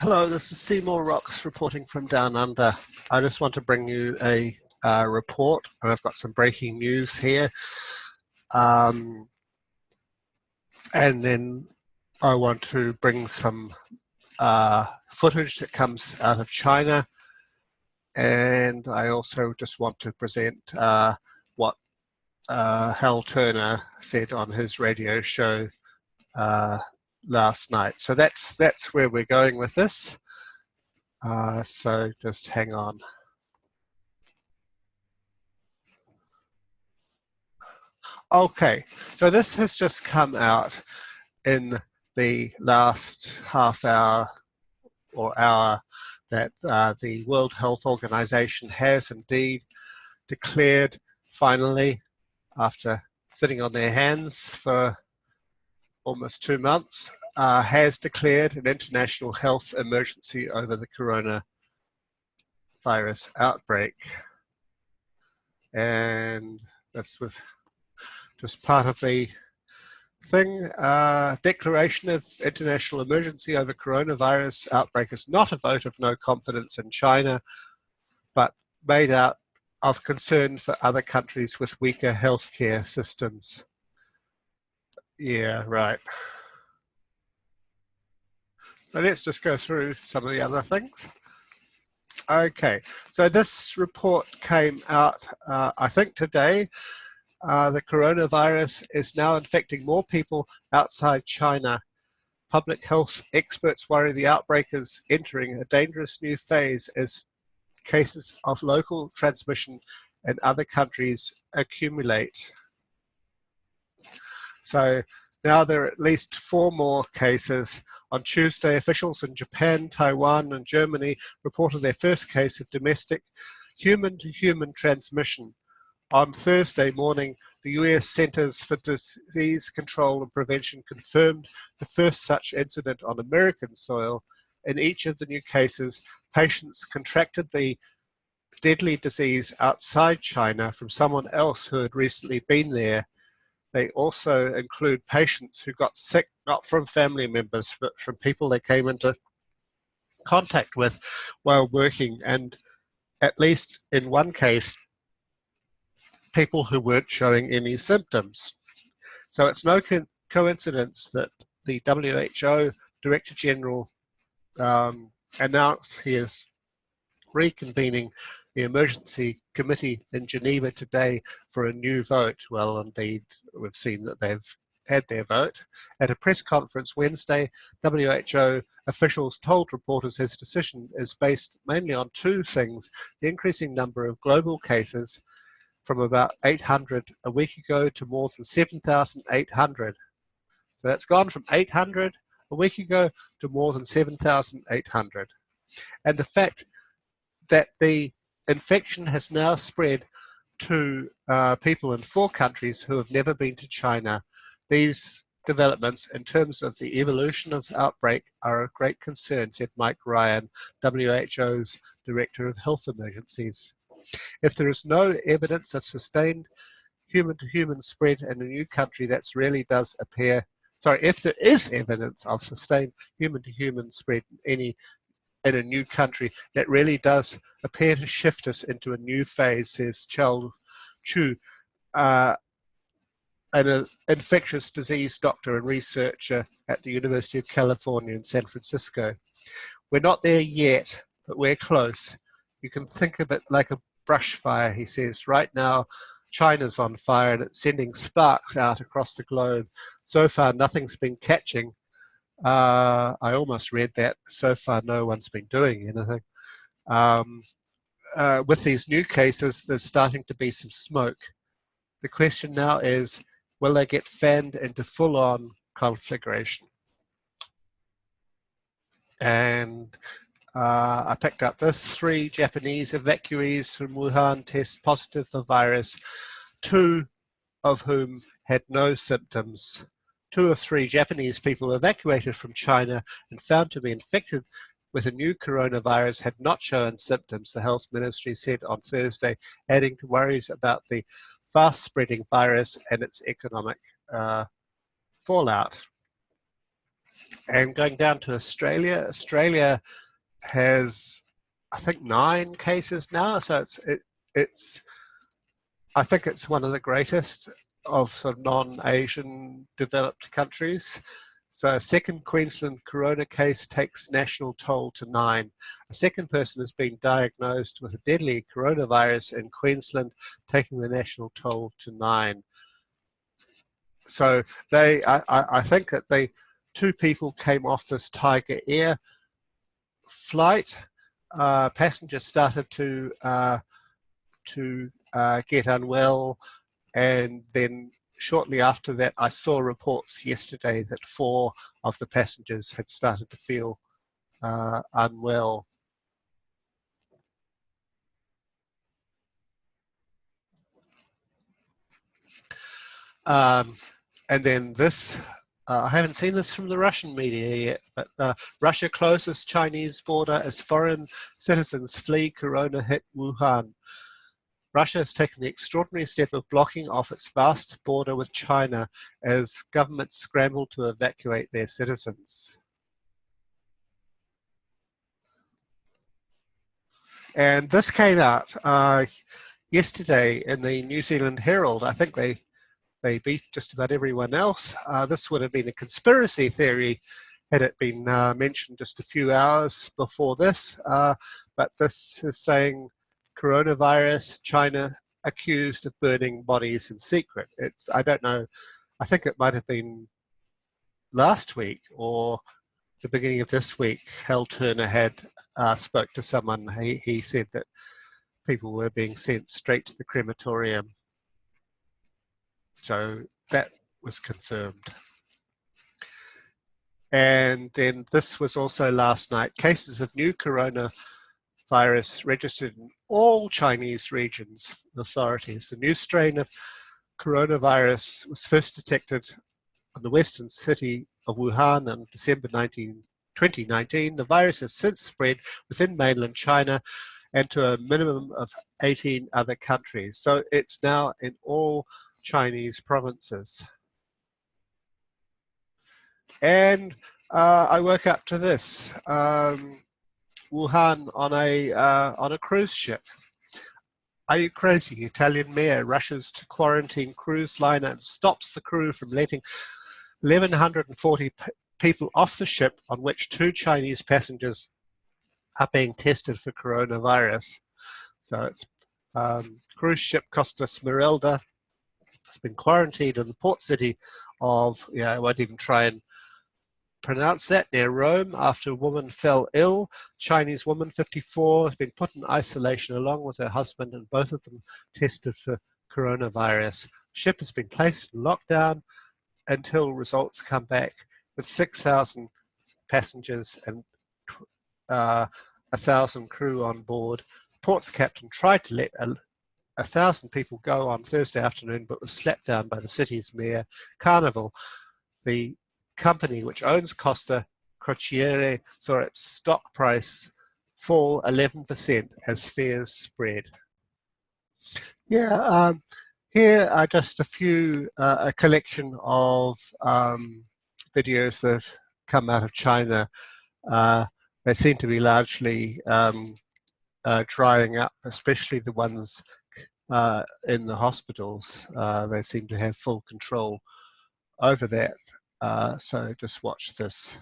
Hello, this is Seymour Rocks reporting from Down Under. I just want to bring you a report, and I've got some breaking news here. And then I want to bring some footage that comes out of China. And I also just want to present what Hal Turner said on his radio show last night. So that's where we're going with this. So just hang on. Okay, so this has just come out in the last half hour or hour that the World Health Organization has indeed declared, finally, after sitting on their hands for almost 2 months, has declared an international health emergency over the coronavirus outbreak. And that's with just part of the thing. Declaration of international emergency over coronavirus outbreak is not a vote of no confidence in China, but made out of concern for other countries with weaker healthcare systems. Yeah, right. But let's just go through some of the other things. Okay, so this report came out, I think today. The coronavirus is now infecting more people outside China. Public health experts worry the outbreak is entering a dangerous new phase as cases of local transmission in other countries accumulate. So now there are at least 4 more cases. On Tuesday, officials in Japan, Taiwan, and Germany reported their first case of domestic human-to-human transmission. On Thursday morning, the US Centers for Disease Control and Prevention confirmed the first such incident on American soil. In each of the new cases, patients contracted the deadly disease outside China from someone else who had recently been there. They also include patients who got sick not from family members, but from people they came into contact with while working, and at least in one case, people who weren't showing any symptoms. So it's no coincidence that the WHO Director General announced he is reconvening the emergency committee in Geneva today for a new vote. Well, indeed, we've seen that they've had their vote. At a press conference Wednesday, WHO officials told reporters his decision is based mainly on 2 things: the increasing number of global cases from about 800 a week ago to more than 7,800. So that's gone from 800 a week ago to more than 7,800. And the fact that the infection has now spread to people in 4 countries who have never been to China. These developments in terms of the evolution of outbreak are of great concern, said Mike Ryan, WHO's Director of Health Emergencies. If there is no evidence of sustained human-to-human spread in a new country, that's really does appear, if there is evidence of sustained human-to-human spread in a new country, that really does appear to shift us into a new phase, says Chao Chu, an infectious disease doctor and researcher at the University of California in San Francisco. We're not there yet, but we're close. You can think of it like a brush fire, he says. Right now, China's on fire and it's sending sparks out across the globe. So far, nothing's been catching. I almost read that. So far, no one's been doing anything. With these new cases, there's starting to be some smoke. The question now is, will they get fanned into full-on conflagration? And I picked up this: 3 Japanese evacuees from Wuhan test positive for virus, 2 of whom had no symptoms. 2 of 3 Japanese people evacuated from China and found to be infected with a new coronavirus had not shown symptoms, the health ministry said on Thursday, adding to worries about the fast-spreading virus and its economic fallout. And going down to Australia, Australia has, I think, 9 cases now. So it's I think it's one of the greatest of sort of non-Asian developed countries. So a second Queensland corona case takes national toll to 9. A second person has been diagnosed with a deadly coronavirus in Queensland, taking the national toll to 9. So I think that 2 people came off this Tigerair flight. Passengers started to get unwell, and then shortly after that, I saw reports yesterday that 4 of the passengers had started to feel unwell. And then this, I haven't seen this from the Russian media yet, but Russia closes Chinese border as foreign citizens flee corona hit Wuhan. Russia has taken the extraordinary step of blocking off its vast border with China as governments scramble to evacuate their citizens. And this came out yesterday in the New Zealand Herald. I think they beat just about everyone else. This would have been a conspiracy theory had it been mentioned just a few hours before this. But this is saying coronavirus, China accused of burning bodies in secret. I don't know, I think it might have been last week or the beginning of this week. Hal Turner had spoke to someone. He said that people were being sent straight to the crematorium. So that was confirmed. And then this was also last night. Cases of new coronavirus registered in all Chinese regions, authorities. The new strain of coronavirus was first detected in the western city of Wuhan on December 2019. The virus has since spread within mainland China and to a minimum of 18 other countries. So it's now in all Chinese provinces. And I woke up to this. Wuhan on a cruise ship. Are you crazy? Italian mayor rushes to quarantine cruise liner and stops the crew from letting 1,140 people off the ship, on which 2 Chinese passengers are being tested for coronavirus. So it's cruise ship Costa Smeralda has been quarantined in the port city of, I won't even try and pronounce that, near Rome, after a woman fell ill. Chinese woman, 54, has been put in isolation along with her husband, and both of them tested for coronavirus. Ship has been placed in lockdown until results come back, with 6,000 passengers and 1,000 crew on board. Port's captain tried to let 1,000 people go on Thursday afternoon, but was slapped down by the city's mayor. Carnival, the company which owns Costa Crociere, saw its stock price fall 11% as fears spread. Yeah, here are just a collection of videos that have come out of China. They seem to be largely drying up, especially the ones in the hospitals. They seem to have full control over that. So just watch this.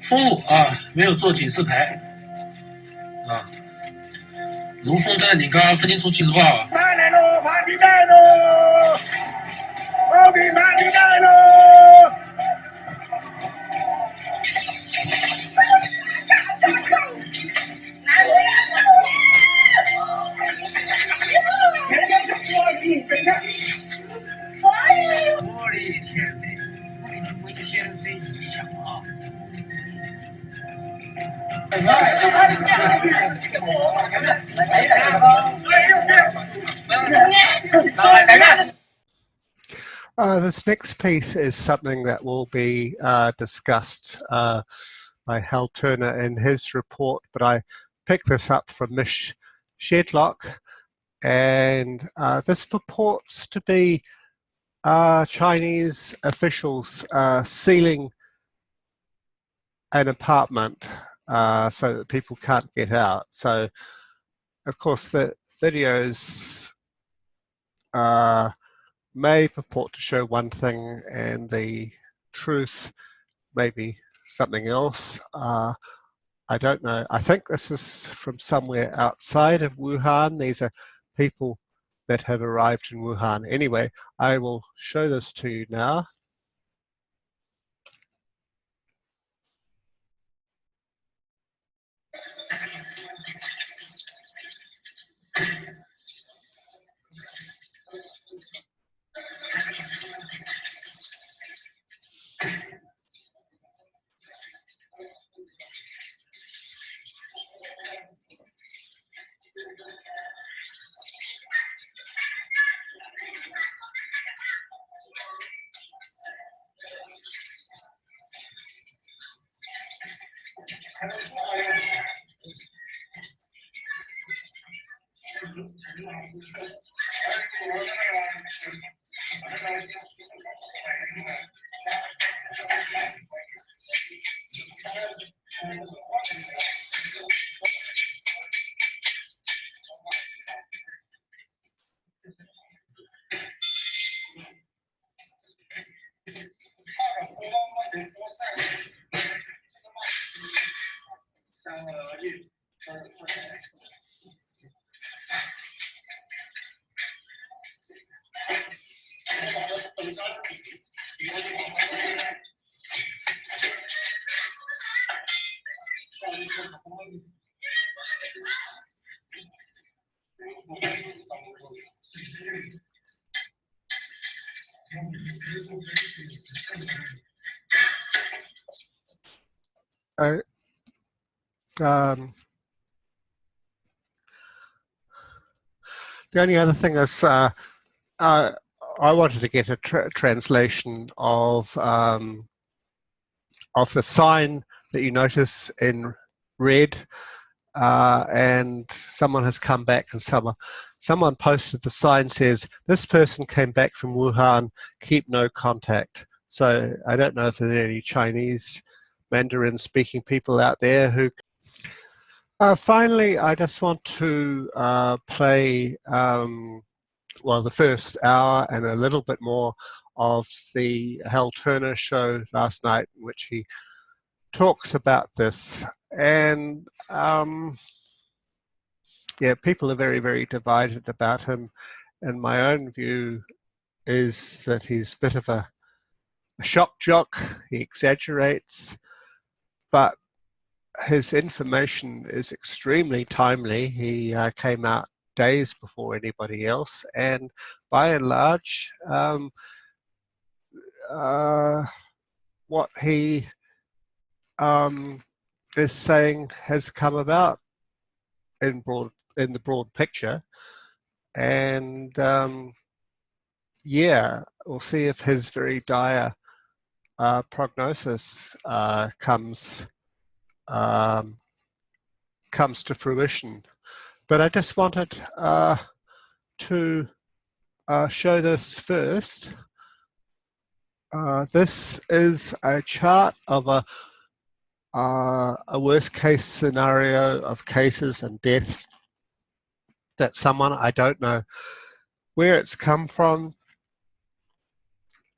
封路啊，没有做警示牌啊。卢峰站，你刚刚分清楚警示报啊。马来喽，爬地带喽，后面爬地带喽。我的天哪，天生异响啊！ Hãy subscribe cho kênh Ghiền Mì Gõ để không bỏ lỡ This next piece is something that will be discussed by Hal Turner in his report, but I picked this up from Mish Shedlock, and this purports to be Chinese officials sealing an apartment so that people can't get out. So, of course, the videos may purport to show one thing and the truth maybe something else. I don't know. I think this is from somewhere outside of Wuhan. These are people that have arrived in Wuhan. Anyway, I will show this to you now. Um, the only other thing is I wanted to get a translation of the sign that you notice in red, and someone has come back and someone posted the sign says, "This person came back from Wuhan, keep no contact." So I don't know if there's any Chinese Mandarin speaking people out there who... Finally, I just want to play well, the first hour and a little bit more of the Hal Turner show last night, in which he talks about this. And yeah, people are very, very divided about him. And my own view is that he's a bit of a shock jock. He exaggerates, but his information is extremely timely. He came out days before anybody else, and by and large, what he is saying has come about in the broad picture, and yeah, we'll see if his very dire prognosis comes to fruition. But I just wanted to show this first. This is a chart of a worst case scenario of cases and deaths that someone, I don't know where it's come from,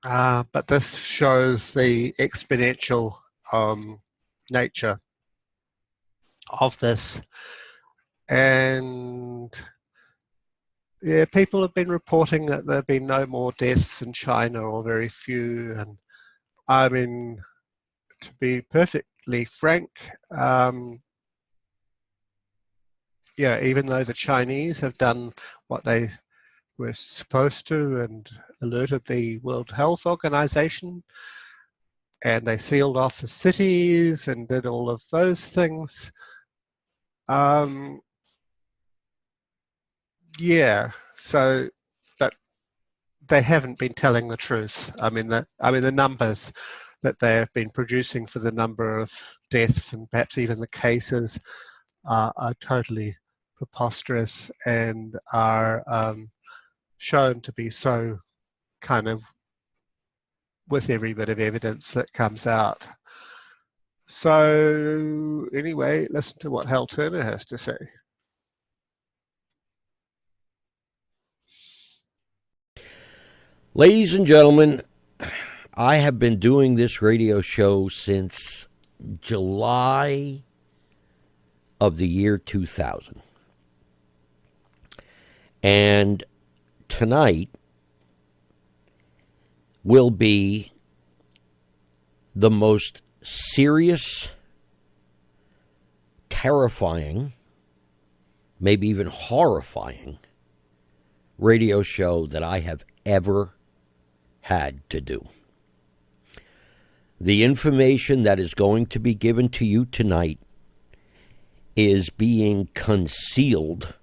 but this shows the exponential nature of this. And yeah, people have been reporting that there have been no more deaths in China, or very few. And I mean, to be perfectly frank, yeah, even though the Chinese have done what they were supposed to and alerted the World Health Organization, and they sealed off the cities and did all of those things, yeah, so, but they haven't been telling the truth. I mean, the numbers that they have been producing for the number of deaths and perhaps even the cases are totally preposterous and are shown to be so kind of with every bit of evidence that comes out. So anyway, listen to what Hal Turner has to say. Ladies and gentlemen, I have been doing this radio show since July of the year 2000. And tonight will be the most serious, terrifying, maybe even horrifying radio show that I have ever had to do. The information that is going to be given to you tonight is being concealed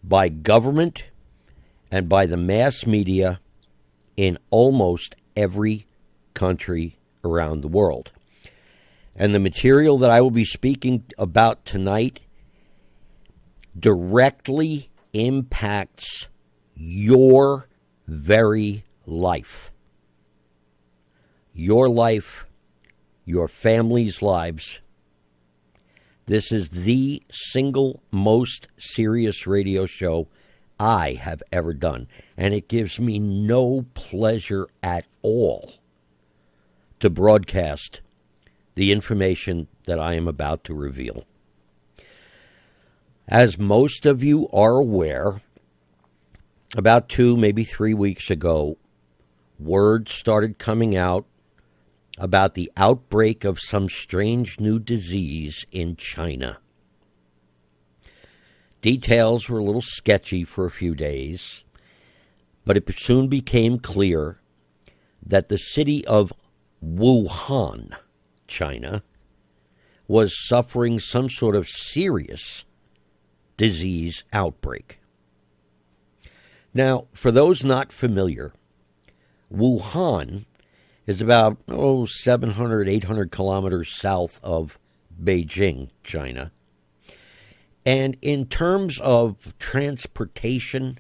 by government and by the mass media in almost every country around the world. And the material that I will be speaking about tonight directly impacts your very life. Your life, your family's lives. This is the single most serious radio show I have ever done. And it gives me no pleasure at all to broadcast the information that I am about to reveal. As most of you are aware, about 2, maybe 3 weeks ago, word started coming out about the outbreak of some strange new disease in China. Details were a little sketchy for a few days, but it soon became clear that the city of Wuhan, China, was suffering some sort of serious disease outbreak. Now, for those not familiar, Wuhan is about 700, 800 kilometers south of Beijing, China. And in terms of transportation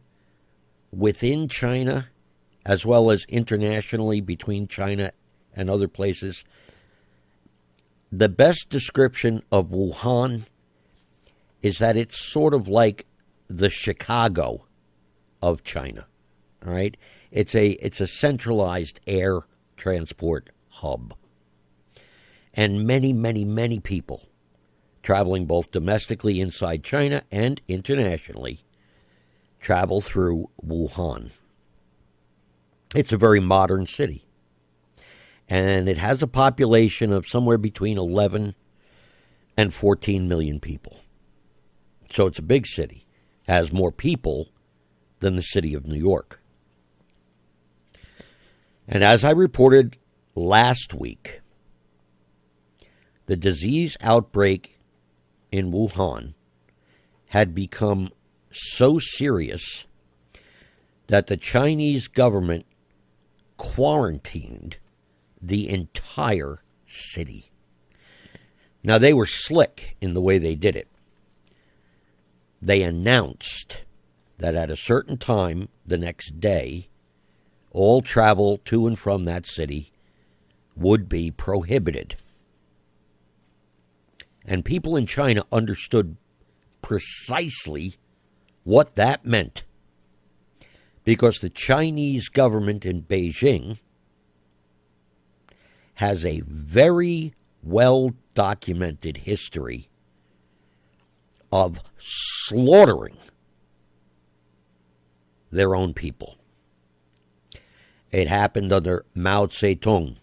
within China, as well as internationally between China and other places, the best description of Wuhan is that it's sort of like the Chicago of China. All right? It's a centralized air transport hub. And many, many, many people traveling both domestically inside China and internationally travel through Wuhan. It's a very modern city. And it has a population of somewhere between 11 and 14 million people. So it's a big city. Has more people than the city of New York. And as I reported last week, the disease outbreak in Wuhan had become so serious that the Chinese government quarantined the entire city. Now, they were slick in the way they did it. They announced that at a certain time the next day, all travel to and from that city would be prohibited. And people in China understood precisely what that meant, because the Chinese government in Beijing has a very well-documented history of slaughtering their own people. It happened under Mao Zedong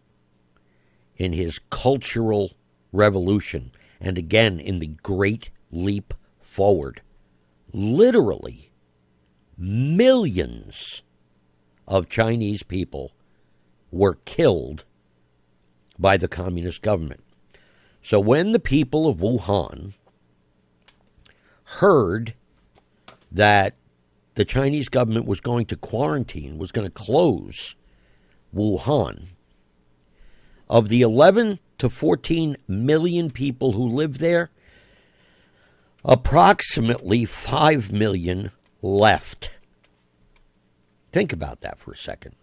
in his Cultural Revolution, and again in the Great Leap Forward. Literally, millions of Chinese people were killed by the communist government. So when the people of Wuhan heard that the Chinese government was going to quarantine, was going to close Wuhan. Of the 11 to 14 million people who live there, approximately 5 million left. Think about that for a second.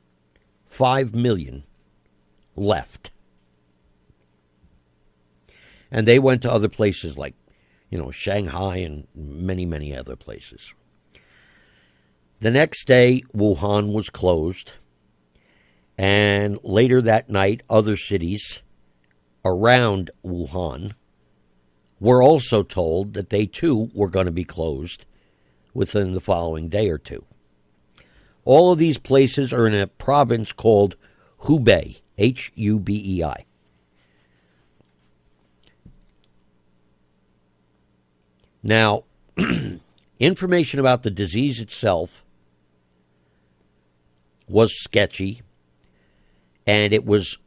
5 million left. And they went to other places like, Shanghai and many, many other places. The next day, Wuhan was closed. And later that night, other cities around Wuhan were also told that they too were going to be closed within the following day or two. All of these places are in a province called Hubei, Hubei. Now, information about the disease itself was sketchy, and it was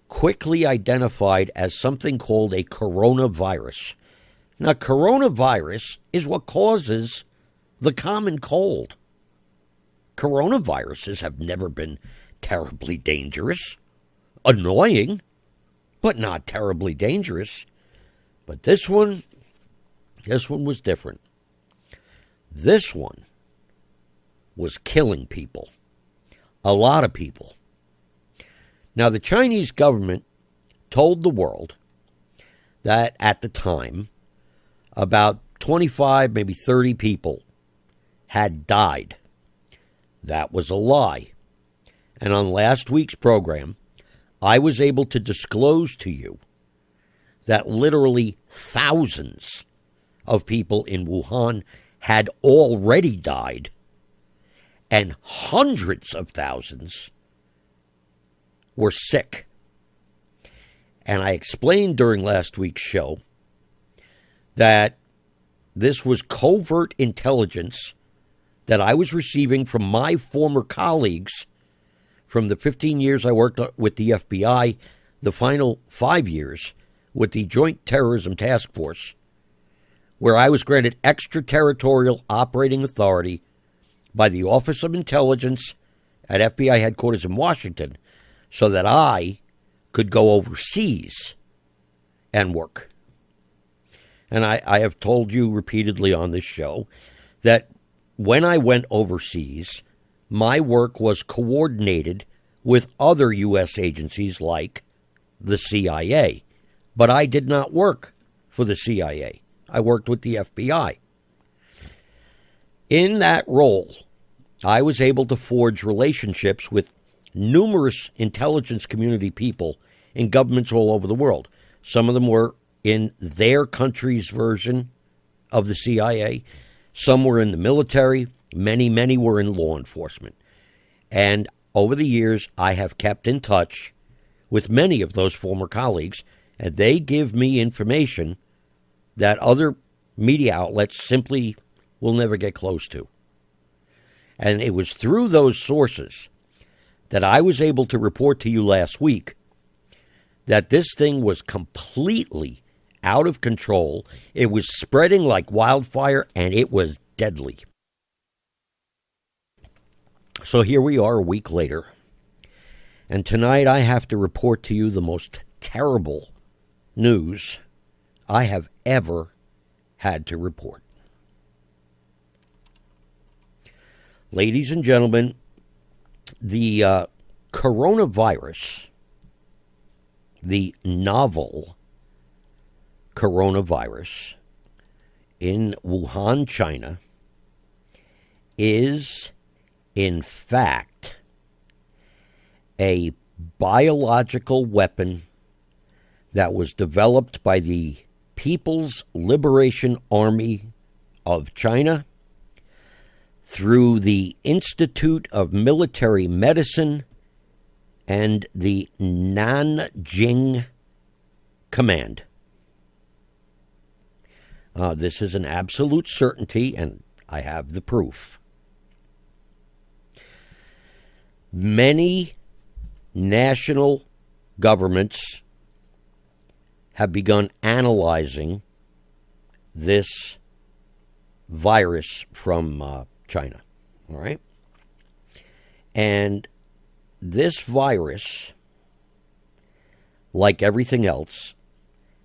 quickly identified as something called a coronavirus. Now, coronavirus is what causes the common cold. Coronaviruses have never been terribly dangerous. Annoying, but not terribly dangerous. But this one was different. This one was killing people. A lot of people. Now, the Chinese government told the world that at the time, about 25, maybe 30 people had died. That was a lie. And on last week's program, I was able to disclose to you that literally thousands of people in Wuhan had already died, and hundreds of thousands were sick. And I explained during last week's show that this was covert intelligence that I was receiving from my former colleagues from the 15 years I worked with the FBI, the final 5 years with the Joint Terrorism Task Force, where I was granted extraterritorial operating authority by the Office of Intelligence at FBI headquarters in Washington so that I could go overseas and work. And I have told you repeatedly on this show that when I went overseas, my work was coordinated with other U.S. agencies like the CIA. But I did not work for the CIA. I worked with the FBI. In that role, I was able to forge relationships with numerous intelligence community people in governments all over the world. Some of them were in their country's version of the CIA. Some were in the military. Many were in law enforcement. And over the years, I have kept in touch with many of those former colleagues, and they give me information that other media outlets simply will never get close to. And it was through those sources that I was able to report to you last week that this thing was completely out of control. It was spreading like wildfire, and it was deadly. So here we are a week later, and tonight I have to report to you the most terrible news I have ever had to report. Ladies and gentlemen, the coronavirus, the novel coronavirus in Wuhan, China, is in fact a biological weapon that was developed by the People's Liberation Army of China through the Institute of Military Medicine and the Nanjing Command. This is an absolute certainty, and I have the proof. Many national governments have begun analyzing this virus from China. All right? And this virus, like everything else,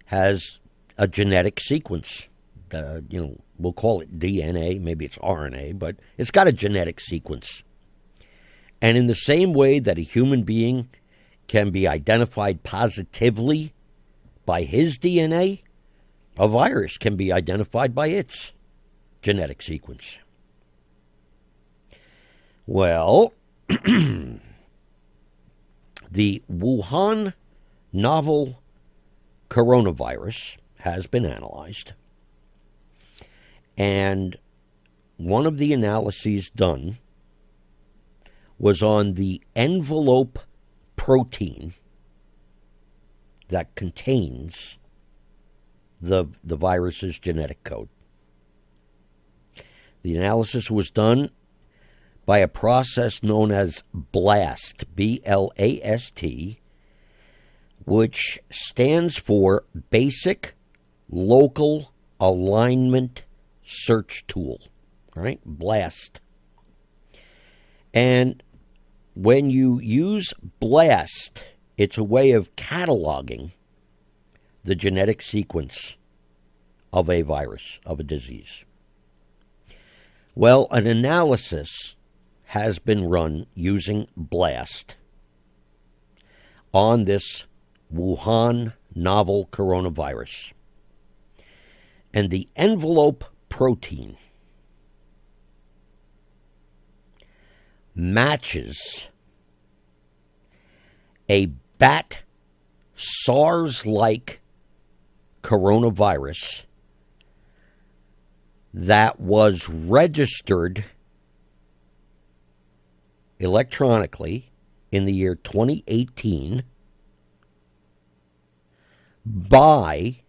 has a genetic sequence. We'll call it DNA, maybe it's RNA, but it's got a genetic sequence. And in the same way that a human being can be identified positively by his DNA, a virus can be identified by its genetic sequence. Well, the Wuhan novel coronavirus has been analyzed, and one of the analyses done was on the envelope protein that contains the virus's genetic code. The analysis was done by a process known as BLAST, B-L-A-S-T, which stands for Basic Local Alignment Search Tool. All right, BLAST. And when you use BLAST, it's a way of cataloging the genetic sequence of a virus, of a disease. Well, an analysis has been run using BLAST on this Wuhan novel coronavirus. And the envelope protein matches a bat SARS-like coronavirus that was registered electronically in the year 2018 by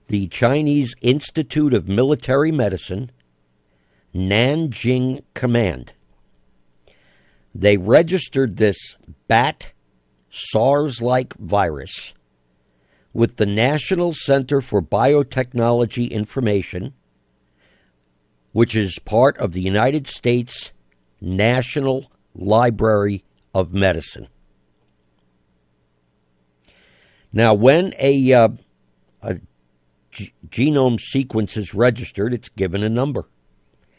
the Chinese Institute of Military Medicine, Nanjing Command. They registered this bat SARS-like virus with the National Center for Biotechnology Information, which is part of the United States National Library of Medicine. Now, when a genome sequence is registered, it's given a number.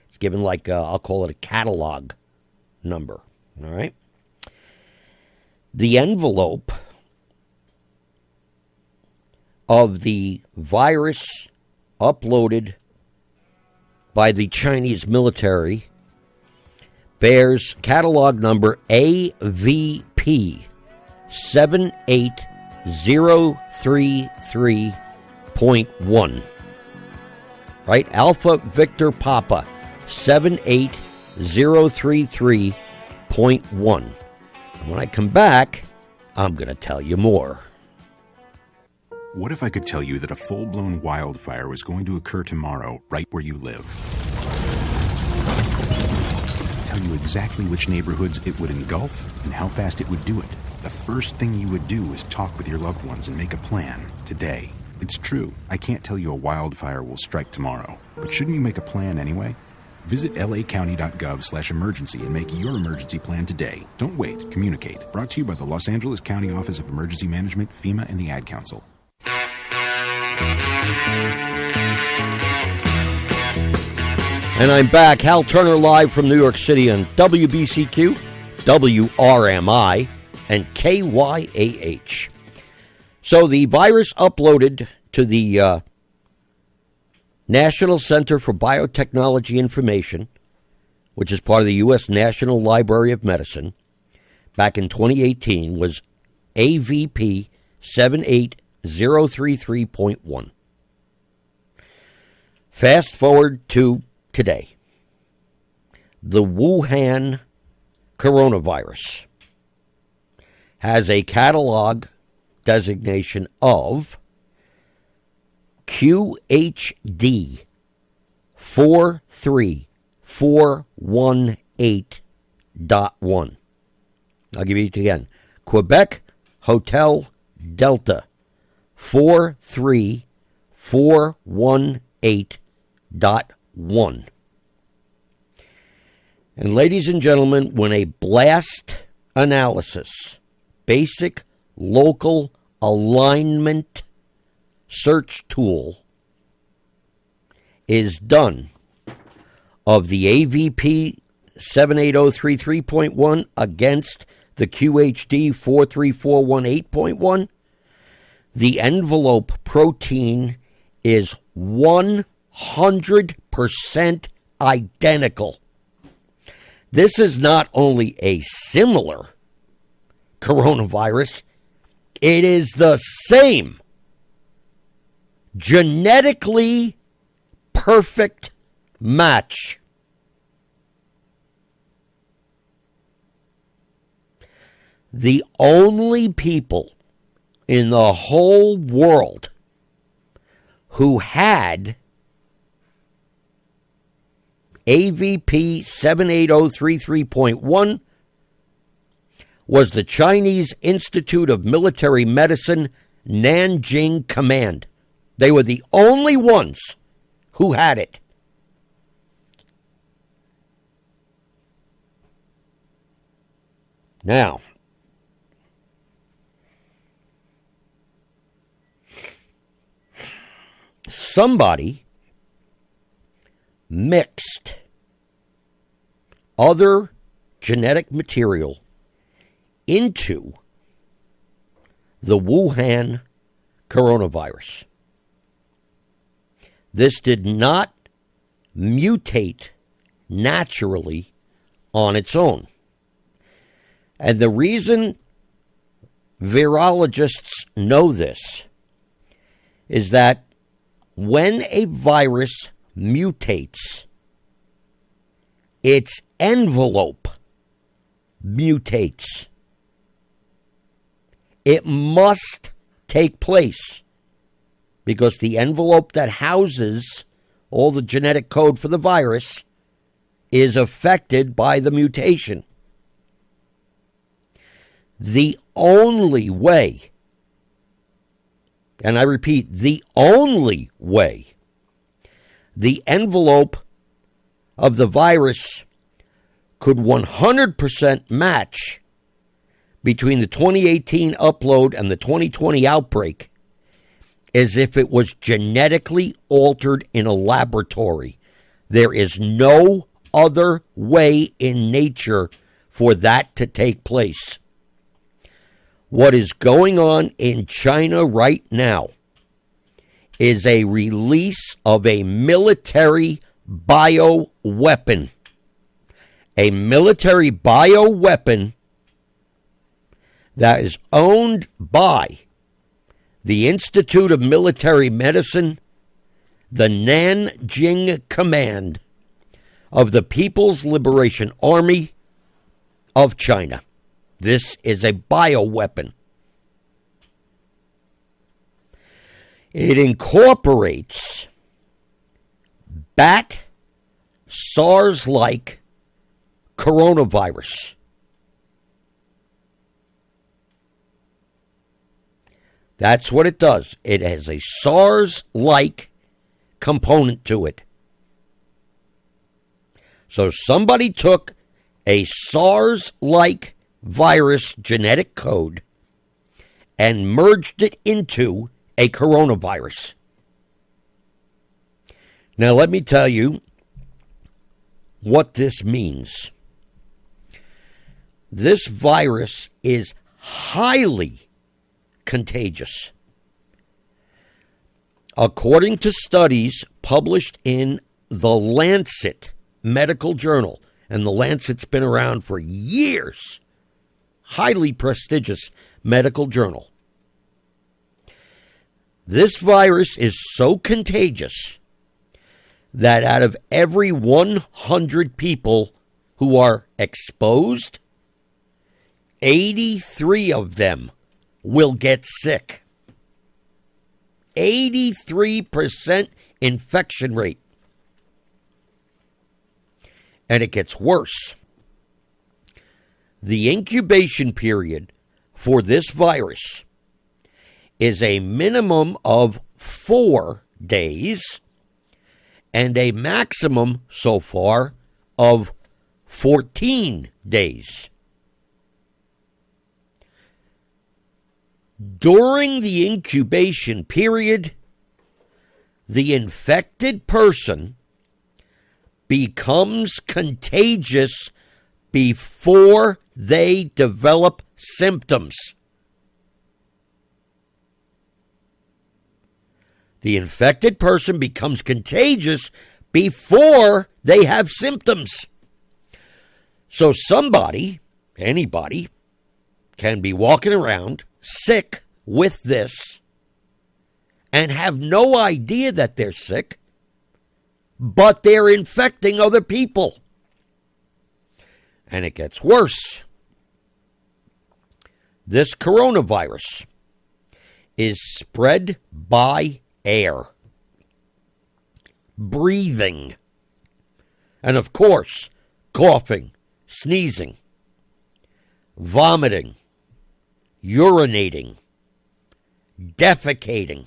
It's given I'll call it a catalog number. All right? The envelope of the virus uploaded by the Chinese military bears catalog number AVP 78033.1. Right? Alpha Victor Papa 78033.1. And when I come back, I'm going to tell you more. What if I could tell you that a full-blown wildfire was going to occur tomorrow right where you live? Tell you exactly which neighborhoods it would engulf and how fast it would do it. The first thing you would do is talk with your loved ones and make a plan today. It's true, I can't tell you a wildfire will strike tomorrow, but shouldn't you make a plan anyway? Visit lacounty.gov/emergency and make your emergency plan today. Don't wait, communicate. Brought to you by the Los Angeles County Office of Emergency Management, FEMA, and the Ad Council. And I'm back. Hal Turner live from New York City on WBCQ, WRMI, and KYAH. So the virus uploaded to the National Center for Biotechnology Information, which is part of the U.S. National Library of Medicine, back in 2018 was AVP 78033.1. Fast forward to today. The Wuhan coronavirus has a catalog designation of QHD 43418.1. I'll give it again. Quebec Hotel Delta 43418.1. And ladies and gentlemen, when a blast analysis, basic local alignment search tool is done of the AVP 78033.1 against the QHD 43418.1, the envelope protein is 100% identical. This is not only a similar coronavirus, it is the same genetically perfect match. The only people in the whole world who had AVP 78033.1 was the Chinese Institute of Military Medicine Nanjing Command. They were the only ones who had it. Now, somebody mixed other genetic material into the Wuhan coronavirus. This did not mutate naturally on its own. And the reason virologists know this is that when a virus mutates, its envelope mutates. It must take place because the envelope that houses all the genetic code for the virus is affected by the mutation. The only way, and I repeat, the only way the envelope of the virus could 100% match between the 2018 upload and the 2020 outbreak is if it was genetically altered in a laboratory. There is no other way in nature for that to take place. What is going on in China right now is a release of a military bioweapon. A military bioweapon that is owned by the Institute of Military Medicine, the Nanjing Command of the People's Liberation Army of China. This is a bioweapon. It incorporates bat SARS-like coronavirus. That's what it does. It has a SARS-like component to it. So somebody took a SARS-like virus genetic code and merged it into a coronavirus. Now let me tell you what this means. This virus is highly contagious. According to studies published in the Lancet medical journal, and the Lancet's been around for years, highly prestigious medical journal. This virus is so contagious that out of every 100 people who are exposed, 83 of them will get sick. 83% infection rate. And it gets worse. The incubation period for this virus is a minimum of 4 days and a maximum so far of 14 days. During the incubation period, the infected person becomes contagious before they develop symptoms. The infected person becomes contagious before they have symptoms. So somebody, anybody, can be walking around sick with this and have no idea that they're sick, but they're infecting other people. And it gets worse. This coronavirus is spread by air, breathing, and of course, coughing, sneezing, vomiting, urinating, defecating.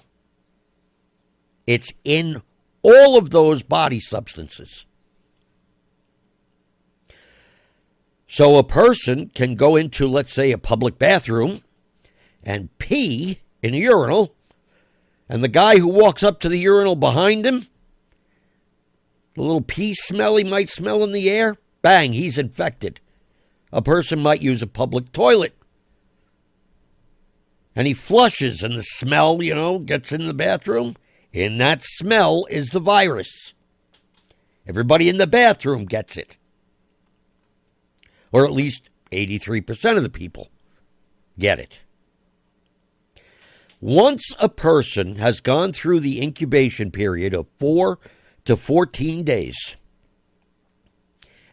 It's in all of those body substances. So a person can go into, let's say, a public bathroom and pee in a urinal, and the guy who walks up to the urinal behind him, the little pee smell he might smell in the air, bang, he's infected. A person might use a public toilet, and he flushes, and the smell, gets in the bathroom. In that smell is the virus. Everybody in the bathroom gets it. Or at least 83% of the people get it. Once a person has gone through the incubation period of 4 to 14 days,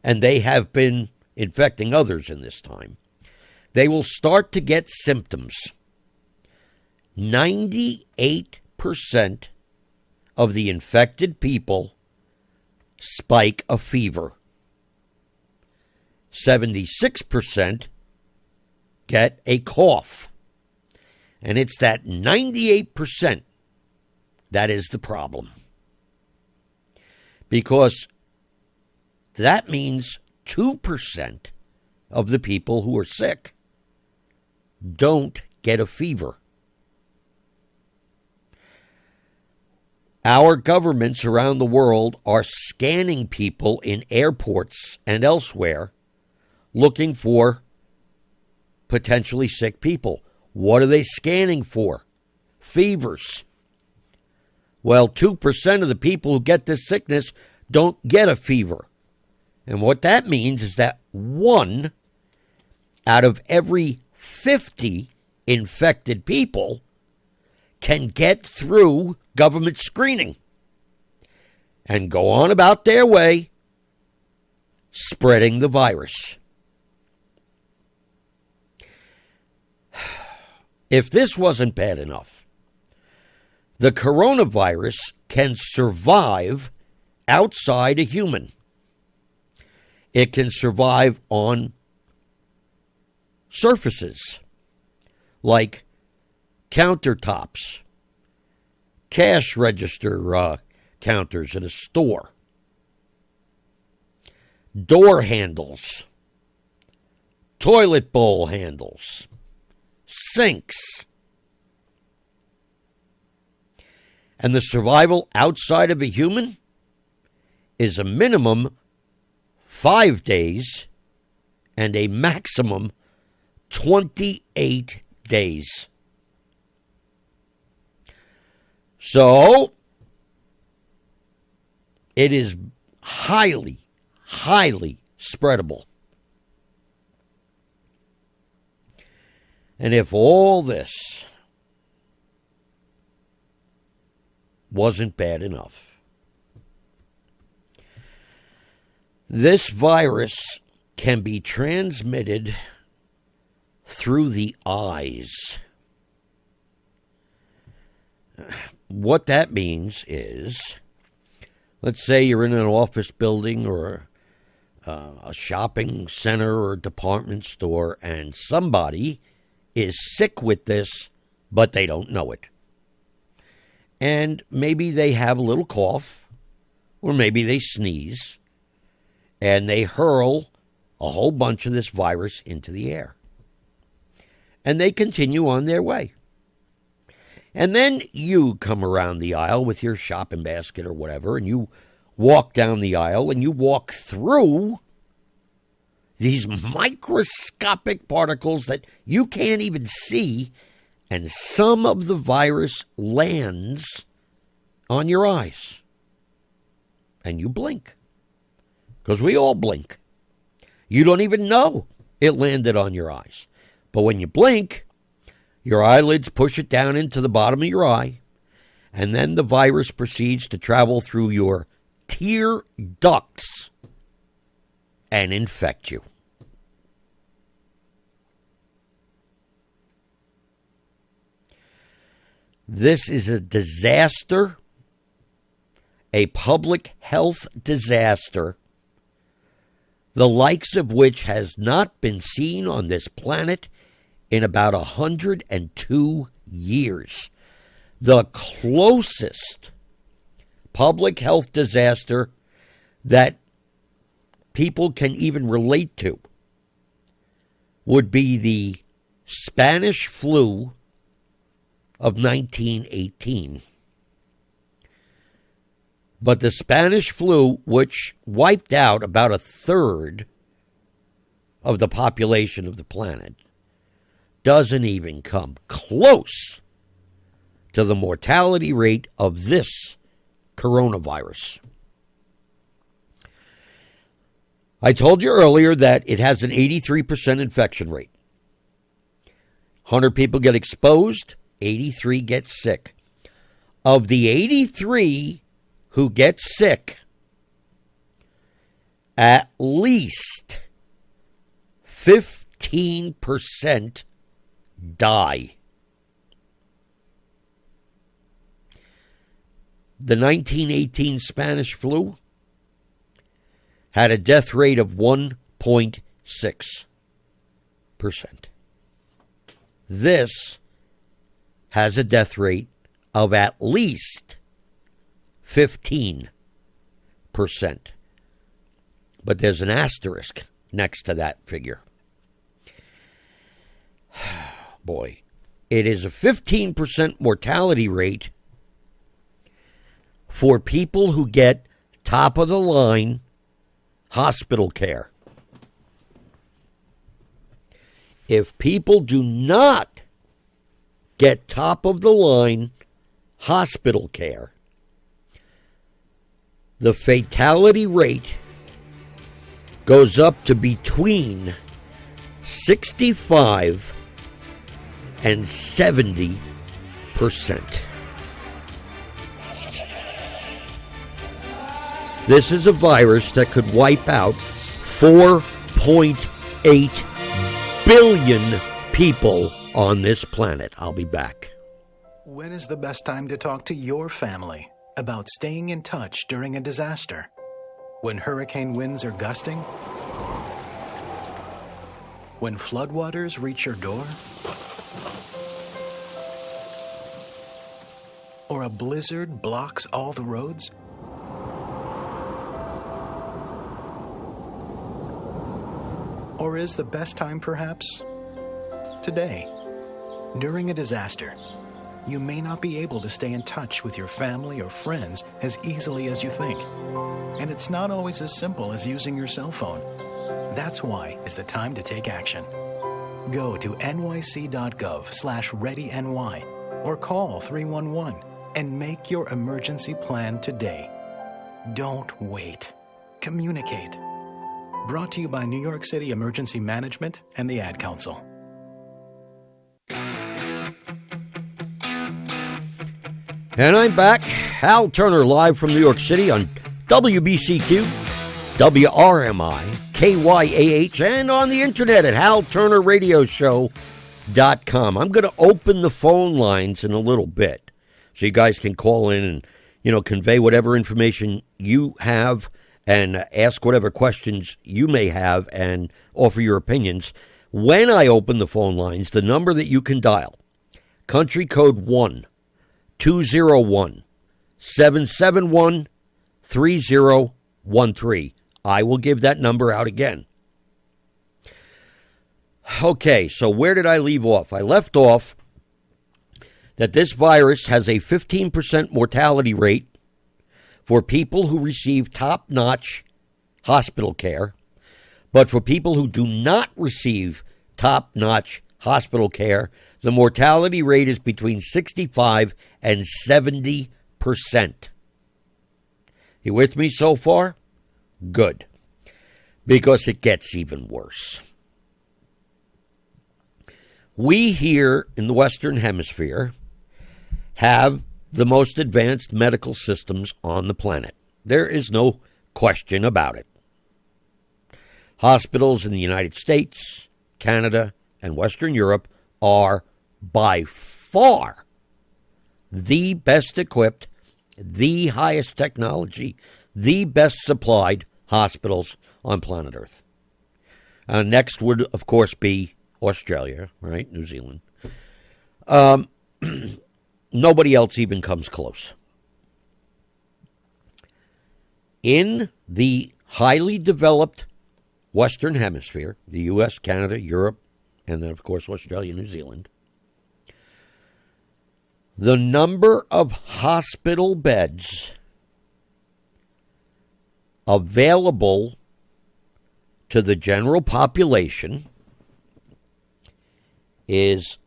and they have been infecting others in this time, they will start to get symptoms. 98% of the infected people spike a fever. 76% get a cough. And it's that 98% that is the problem. Because that means 2% of the people who are sick don't get a fever. Our governments around the world are scanning people in airports and elsewhere looking for potentially sick people. What are they scanning for? Fevers. Well, 2% of the people who get this sickness don't get a fever. And what that means is that 1 out of every 50 infected people can get through government screening and go on about their way spreading the virus. If this wasn't bad enough, the coronavirus can survive outside a human. It can survive on surfaces like countertops, cash register counters at a store, door handles, toilet bowl handles, sinks. And the survival outside of a human is a minimum 5 days and a maximum 28 days. So, it is highly, highly spreadable. And if all this wasn't bad enough, this virus can be transmitted through the eyes. What that means is, let's say you're in an office building or a shopping center or a department store, and somebody is sick with this, but they don't know it. And maybe they have a little cough, or maybe they sneeze, and they hurl a whole bunch of this virus into the air. And they continue on their way. And then you come around the aisle with your shopping basket or whatever, and you walk down the aisle and you walk through these microscopic particles that you can't even see, and some of the virus lands on your eyes. And you blink. Because we all blink. You don't even know it landed on your eyes. But when you blink, your eyelids push it down into the bottom of your eye, and then the virus proceeds to travel through your tear ducts and infect you. This is a disaster, a public health disaster, the likes of which has not been seen on this planet in about 102 years. The closest public health disaster that people can even relate to would be the Spanish flu of 1918. But the Spanish flu, which wiped out about a third of the population of the planet, doesn't even come close to the mortality rate of this coronavirus. I told you earlier that it has an 83% infection rate. 100 people get exposed, 83 get sick. Of the 83 who get sick, at least 15% die. The 1918 Spanish flu had a death rate of 1.6%. This has a death rate of at least 15%. But there's an asterisk next to that figure. Boy, it is a 15% mortality rate for people who get top-of-the-line hospital care. If people do not get top-of-the-line hospital care, the fatality rate goes up to between 65 and 70%. This is a virus that could wipe out 4.8 billion people on this planet. I'll be back. When is the best time to talk to your family about staying in touch during a disaster? When hurricane winds are gusting? When floodwaters reach your door? Or a blizzard blocks all the roads? Or is the best time perhaps today? During a disaster, you may not be able to stay in touch with your family or friends as easily as you think. And it's not always as simple as using your cell phone. That's why it's the time to take action. Go to nyc.gov/readyny or call 311 and make your emergency plan today. Don't wait. Communicate. Brought to you by New York City Emergency Management and the Ad Council. And I'm back. Hal Turner live from New York City on WBCQ, WRMI, KYAH, and on the internet at HalTurnerRadioshow.com. I'm going to open the phone lines in a little bit so you guys can call in and, convey whatever information you have and ask whatever questions you may have and offer your opinions. When I open the phone lines, the number that you can dial, country code 1-201-771-3013. I will give that number out again. Okay, so where did I leave off? I left off that this virus has a 15% mortality rate for people who receive top-notch hospital care, but for people who do not receive top-notch hospital care, the mortality rate is between 65 and 70%. You with me so far? Good. Because it gets even worse. We here in the Western Hemisphere have the most advanced medical systems on the planet. There is no question about it. Hospitals in the United States, Canada, and Western Europe are by far the best equipped, the highest technology, the best supplied hospitals on planet Earth. Next would, of course, be Australia, right? New Zealand. Nobody else even comes close. In the highly developed Western Hemisphere, the U.S., Canada, Europe, and then, of course, Australia, New Zealand, the number of hospital beds available to the general population is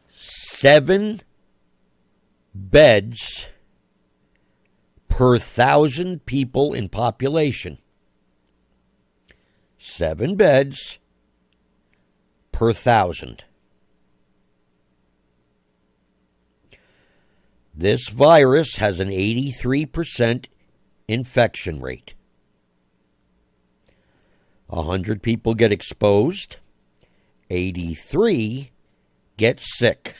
7 beds per 1,000 people in population. 7 beds per 1,000. This virus has an 83% infection rate. 100 people get exposed. 83 get sick.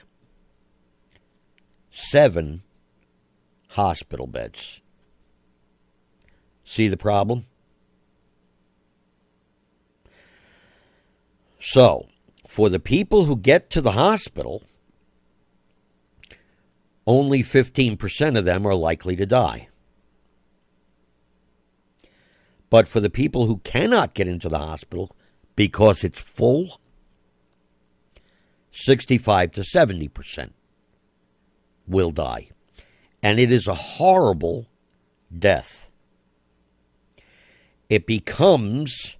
7 hospital beds. See the problem? So, for the people who get to the hospital, only 15% of them are likely to die. But for the people who cannot get into the hospital because it's full, 65 to 70% will die. And it is a horrible death. It becomes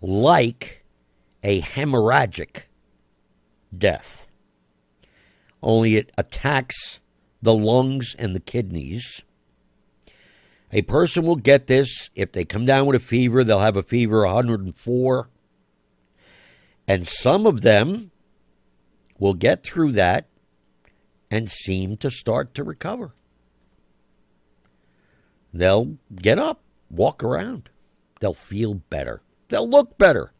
like a hemorrhagic death. Only it attacks the lungs and the kidneys. A person will get this. If they come down with a fever, they'll have a fever 104. And some of them will get through that and seem to start to recover. They'll get up, walk around. They'll feel better. They'll look better.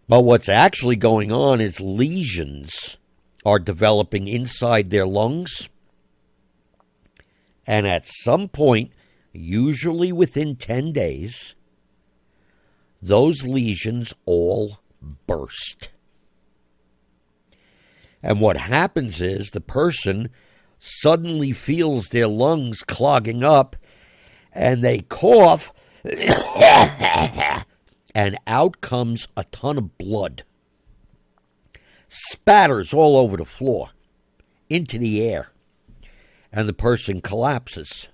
But what's actually going on is lesions are developing inside their lungs. And at some point, usually within 10 days, those lesions all burst. And what happens is the person suddenly feels their lungs clogging up, and they cough, and out comes a ton of blood. Spatters all over the floor, into the air, and the person collapses.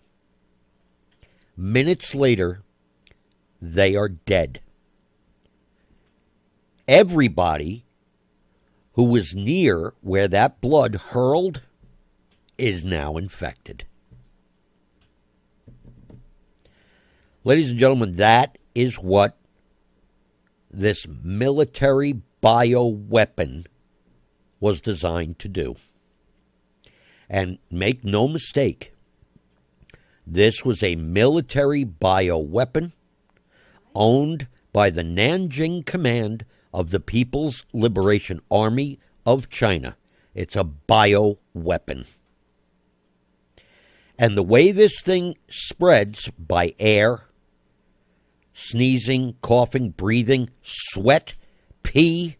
Minutes later, they are dead. Everybody who was near where that blood hurled is now infected. Ladies and gentlemen, that is what this military bioweapon was designed to do. And make no mistake, this was a military bioweapon owned by the Nanjing Command of the People's Liberation Army of China. It's a bioweapon. And the way this thing spreads by air, sneezing, coughing, breathing, sweat, pee,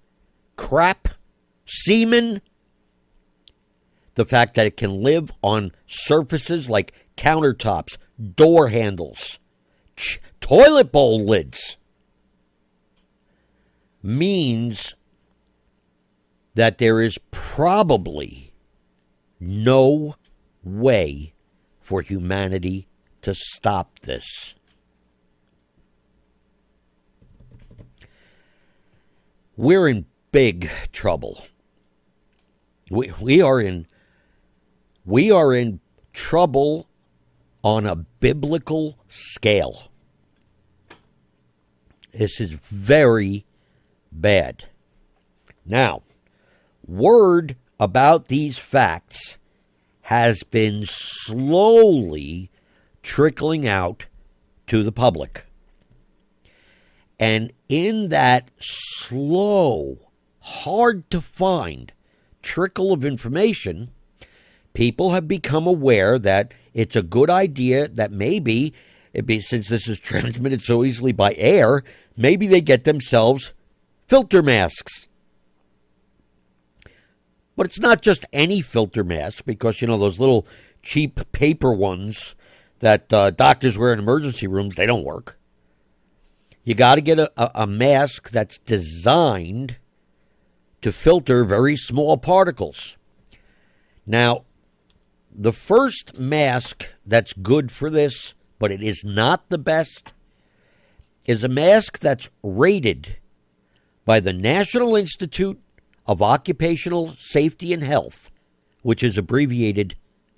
crap, semen, the fact that it can live on surfaces like countertops, door handles, toilet bowl lids. means that there is probably no way for humanity to stop this. We're in big trouble. We are in trouble on a biblical scale. This is very bad. Now, word about these facts has been slowly trickling out to the public. And in that slow, hard to find trickle of information, people have become aware that it's a good idea that maybe, since this is transmitted so easily by air, maybe they get themselves filter masks. But it's not just any filter mask, because, those little cheap paper ones that doctors wear in emergency rooms, they don't work. You got to get a mask that's designed to filter very small particles. Now, the first mask that's good for this, but it is not the best, is a mask that's rated by the National Institute of Occupational Safety and Health, which is abbreviated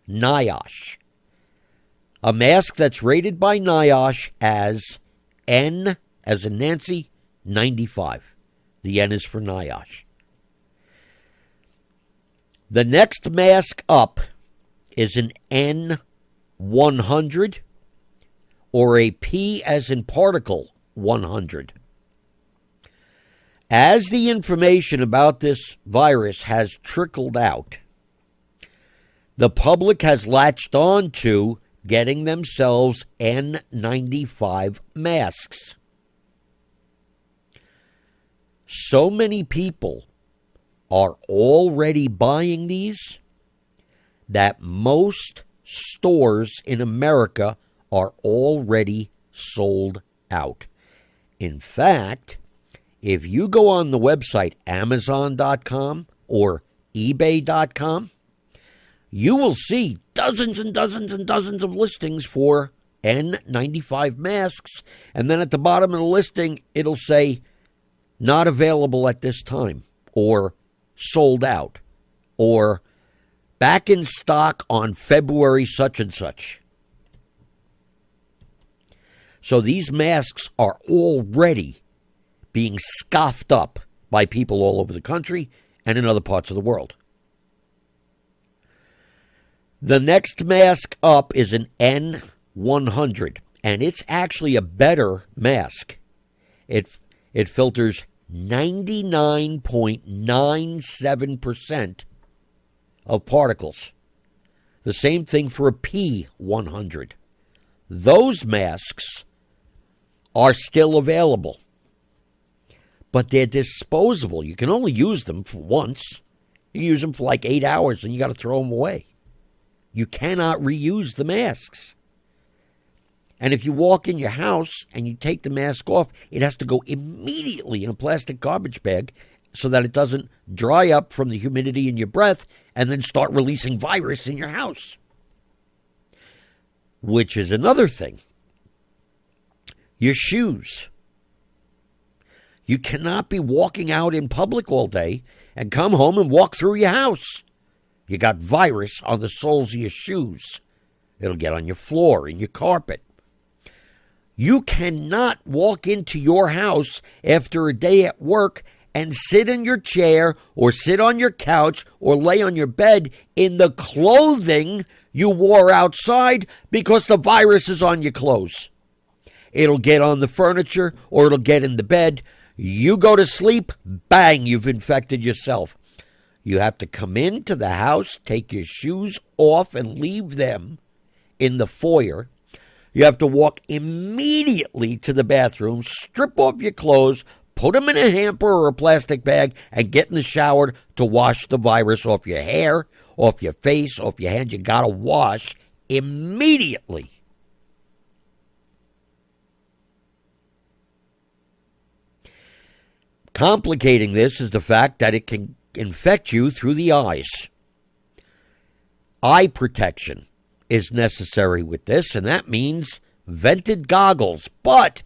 NIOSH. A mask that's rated by NIOSH as N as in Nancy, 95. The N is for NIOSH. The next mask up is an N100 or a P as in particle 100. As the information about this virus has trickled out, the public has latched on to getting themselves N95 masks. So many people are already buying these that most stores in America are already sold out. In fact, if you go on the website Amazon.com or eBay.com, you will see dozens and dozens and dozens of listings for N95 masks. And then at the bottom of the listing, it'll say, not available at this time, or sold out, or back in stock on February such and such. So these masks are already being scoffed up by people all over the country and in other parts of the world. The next mask up is an N100, and it's actually a better mask. It filters 99.97% of particles. The same thing for a P100. Those masks are still available, but they're disposable. You can only use them for once. You use them for like 8 hours and you got to throw them away. You cannot reuse the masks. And if you walk in your house and you take the mask off, it has to go immediately in a plastic garbage bag so that it doesn't dry up from the humidity in your breath and then start releasing virus in your house. Which is another thing. Your shoes. You cannot be walking out in public all day and come home and walk through your house. You got virus on the soles of your shoes. It'll get on your floor and your carpet. You cannot walk into your house after a day at work and sit in your chair or sit on your couch or lay on your bed in the clothing you wore outside because the virus is on your clothes. It'll get on the furniture or it'll get in the bed. You go to sleep, bang, you've infected yourself. You have to come into the house, take your shoes off and leave them in the foyer. You have to walk immediately to the bathroom, strip off your clothes, put them in a hamper or a plastic bag, and get in the shower to wash the virus off your hair, off your face, off your hands. You got to wash immediately. Complicating this is the fact that it can infect you through the eyes. Eye protection is necessary with this, and that means vented goggles. But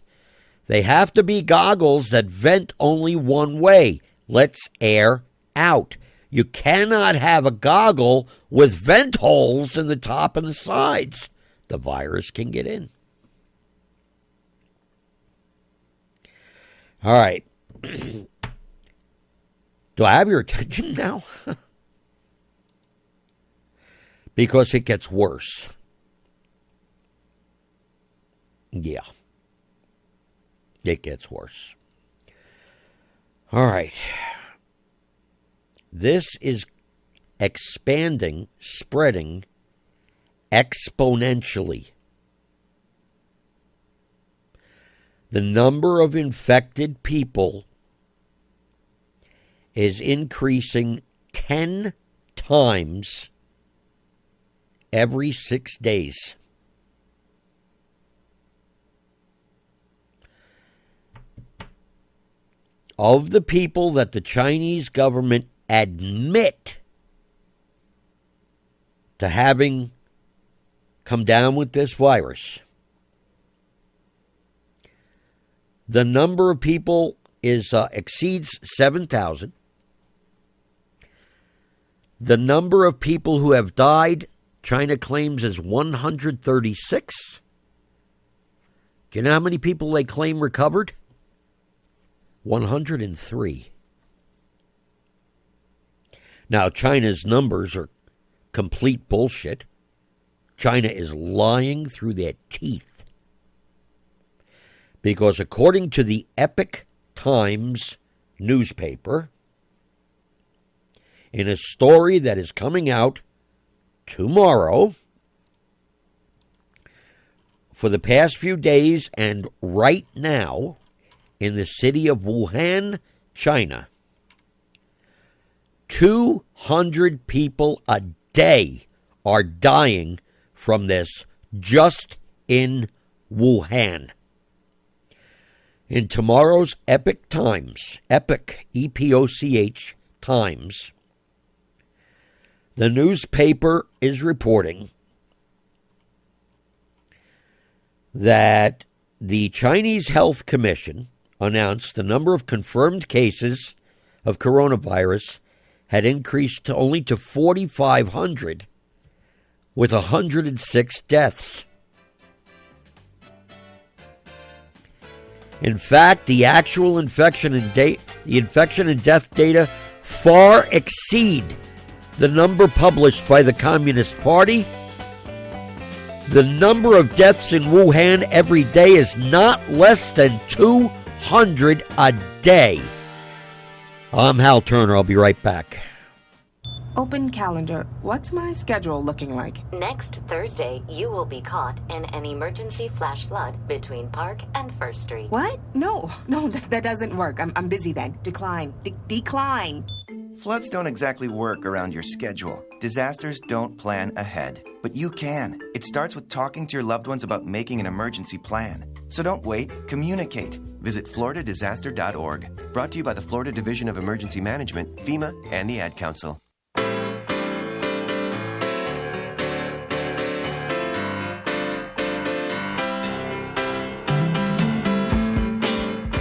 they have to be goggles that vent only one way. Lets air out. You cannot have a goggle with vent holes in the top and the sides. The virus can get in. All right. Do I have your attention now? Because it gets worse. Yeah. It gets worse. All right. This is expanding, spreading exponentially. The number of infected people is increasing 10 times every 6 days. Of the people that the Chinese government admit to having come down with this virus, the number of people exceeds 7,000. The number of people who have died, China claims, is 136. Do you know how many people they claim recovered? 103. Now, China's numbers are complete bullshit. China is lying through their teeth. Because according to the Epoch Times newspaper, in a story that is coming out tomorrow, for the past few days and right now, in the city of Wuhan, China, 200 people a day are dying from this just in Wuhan. In tomorrow's Epoch Times, Epoch, E-P-O-C-H, Times, the newspaper is reporting that the Chinese Health Commission announced the number of confirmed cases of coronavirus had increased only to 4,500, with 106 deaths. In fact, the actual infection and death data far exceed the number published by the Communist Party. The number of deaths in Wuhan every day is not less than 200 a day. I'm Hal Turner. I'll be right back. Open calendar. What's my schedule looking like? Next Thursday, you will be caught in an emergency flash flood between Park and First Street. What? No, that doesn't work. I'm busy then. Decline. Decline. Floods don't exactly work around your schedule. Disasters don't plan ahead. But you can. It starts with talking to your loved ones about making an emergency plan. So don't wait. Communicate. Visit floridadisaster.org. Brought to you by the Florida Division of Emergency Management, FEMA, and the Ad Council.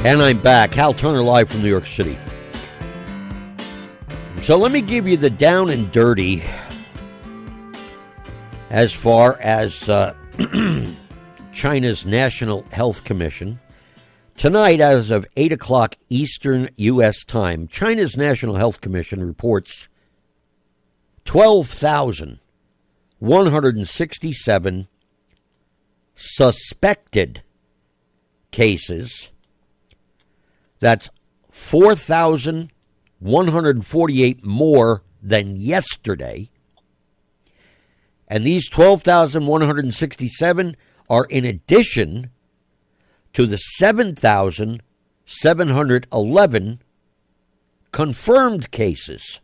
And I'm back. Hal Turner live from New York City. So let me give you the down and dirty as far as China's National Health Commission. Tonight, as of 8 o'clock Eastern U.S. time, China's National Health Commission reports 12,167 suspected cases. That's 4,148 more than yesterday. And these 12,167 are in addition to the 7,711 confirmed cases.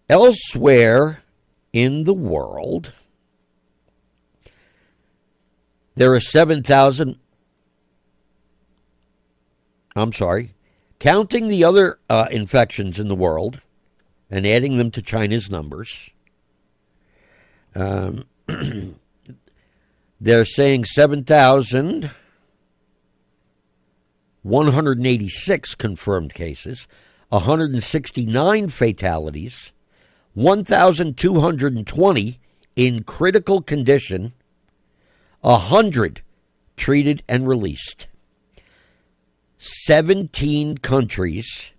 Elsewhere in the world, there are 7,000 counting the other infections in the world and adding them to China's numbers, they're saying 7,186 confirmed cases, 169 fatalities, 1,220 in critical condition, 100 treated and released. 17 countries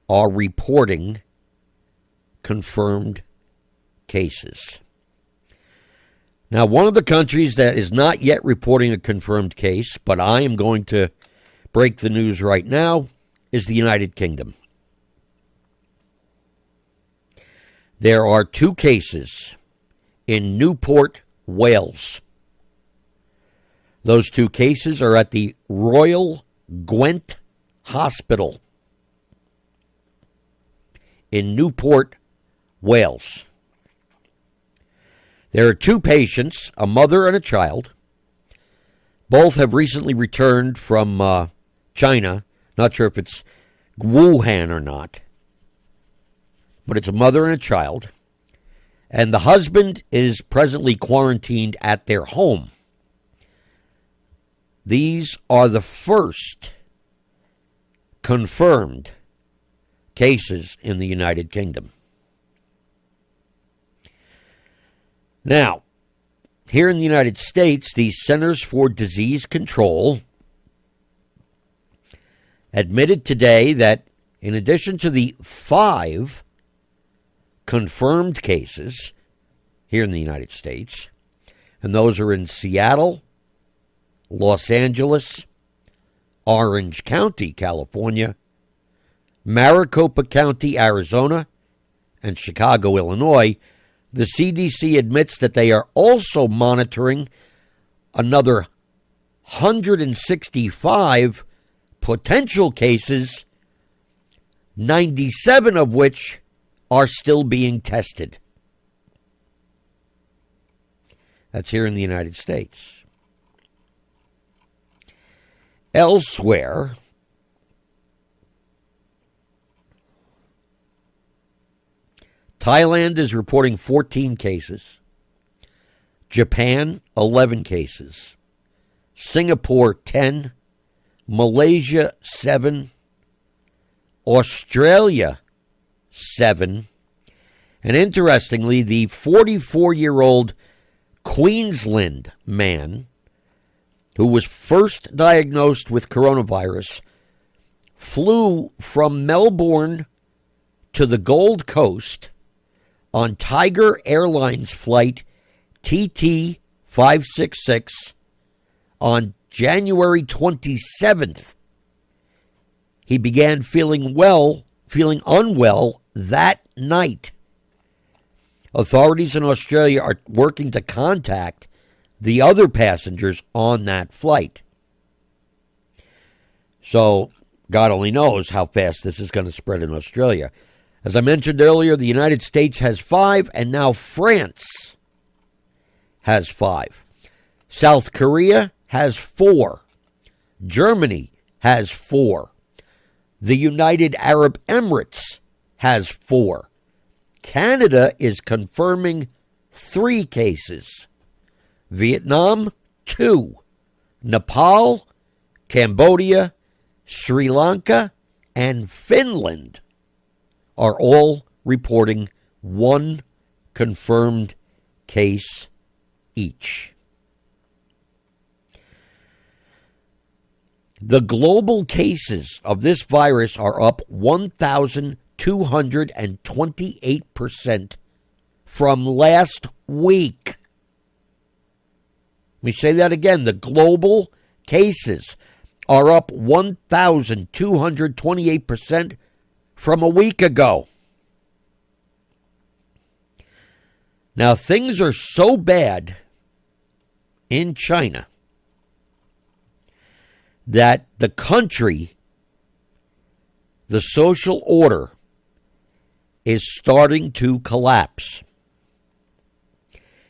are reporting confirmed cases. Now, one of the countries that is not yet reporting a confirmed case, but I am going to break the news right now, is the United Kingdom. There are 2 cases in Newport, Wales. Those 2 cases are at the Royal Gwent Hospital in Newport, Wales. There are 2 patients, a mother and a child. Both have recently returned from China. Not sure if it's Wuhan or not, but it's a mother and a child. And the husband is presently quarantined at their home. These are the first confirmed cases in the United Kingdom. Now, here in the United States, the Centers for Disease Control admitted today that in addition to the 5 confirmed cases here in the United States, and those are in Seattle, Los Angeles, Orange County, California, Maricopa County, Arizona, and Chicago, Illinois, the CDC admits that they are also monitoring another 165 potential cases, 97 of which are still being tested. That's here in the United States. Elsewhere, Thailand is reporting 14 cases. Japan, 11 cases. Singapore, 10. Malaysia, 7. Australia, 7. And interestingly, the 44-year-old Queensland man who was first diagnosed with coronavirus flew from Melbourne to the Gold Coast on Tigerair Airlines flight TT566 on January 27th. He began feeling unwell that night. Authorities in Australia are working to contact the other passengers on that flight. So, God only knows how fast this is going to spread in Australia. As I mentioned earlier, the United States has 5, and now France has 5. South Korea has 4. Germany has 4. The United Arab Emirates has 4. Canada is confirming 3 cases. Vietnam, 2. Nepal, Cambodia, Sri Lanka, and Finland are all reporting 1 confirmed case each. The global cases of this virus are up 1,228% from last week. Let me say that again. The global cases are up 1,228% from a week ago. Now, things are so bad in China that the country, the social order, is starting to collapse.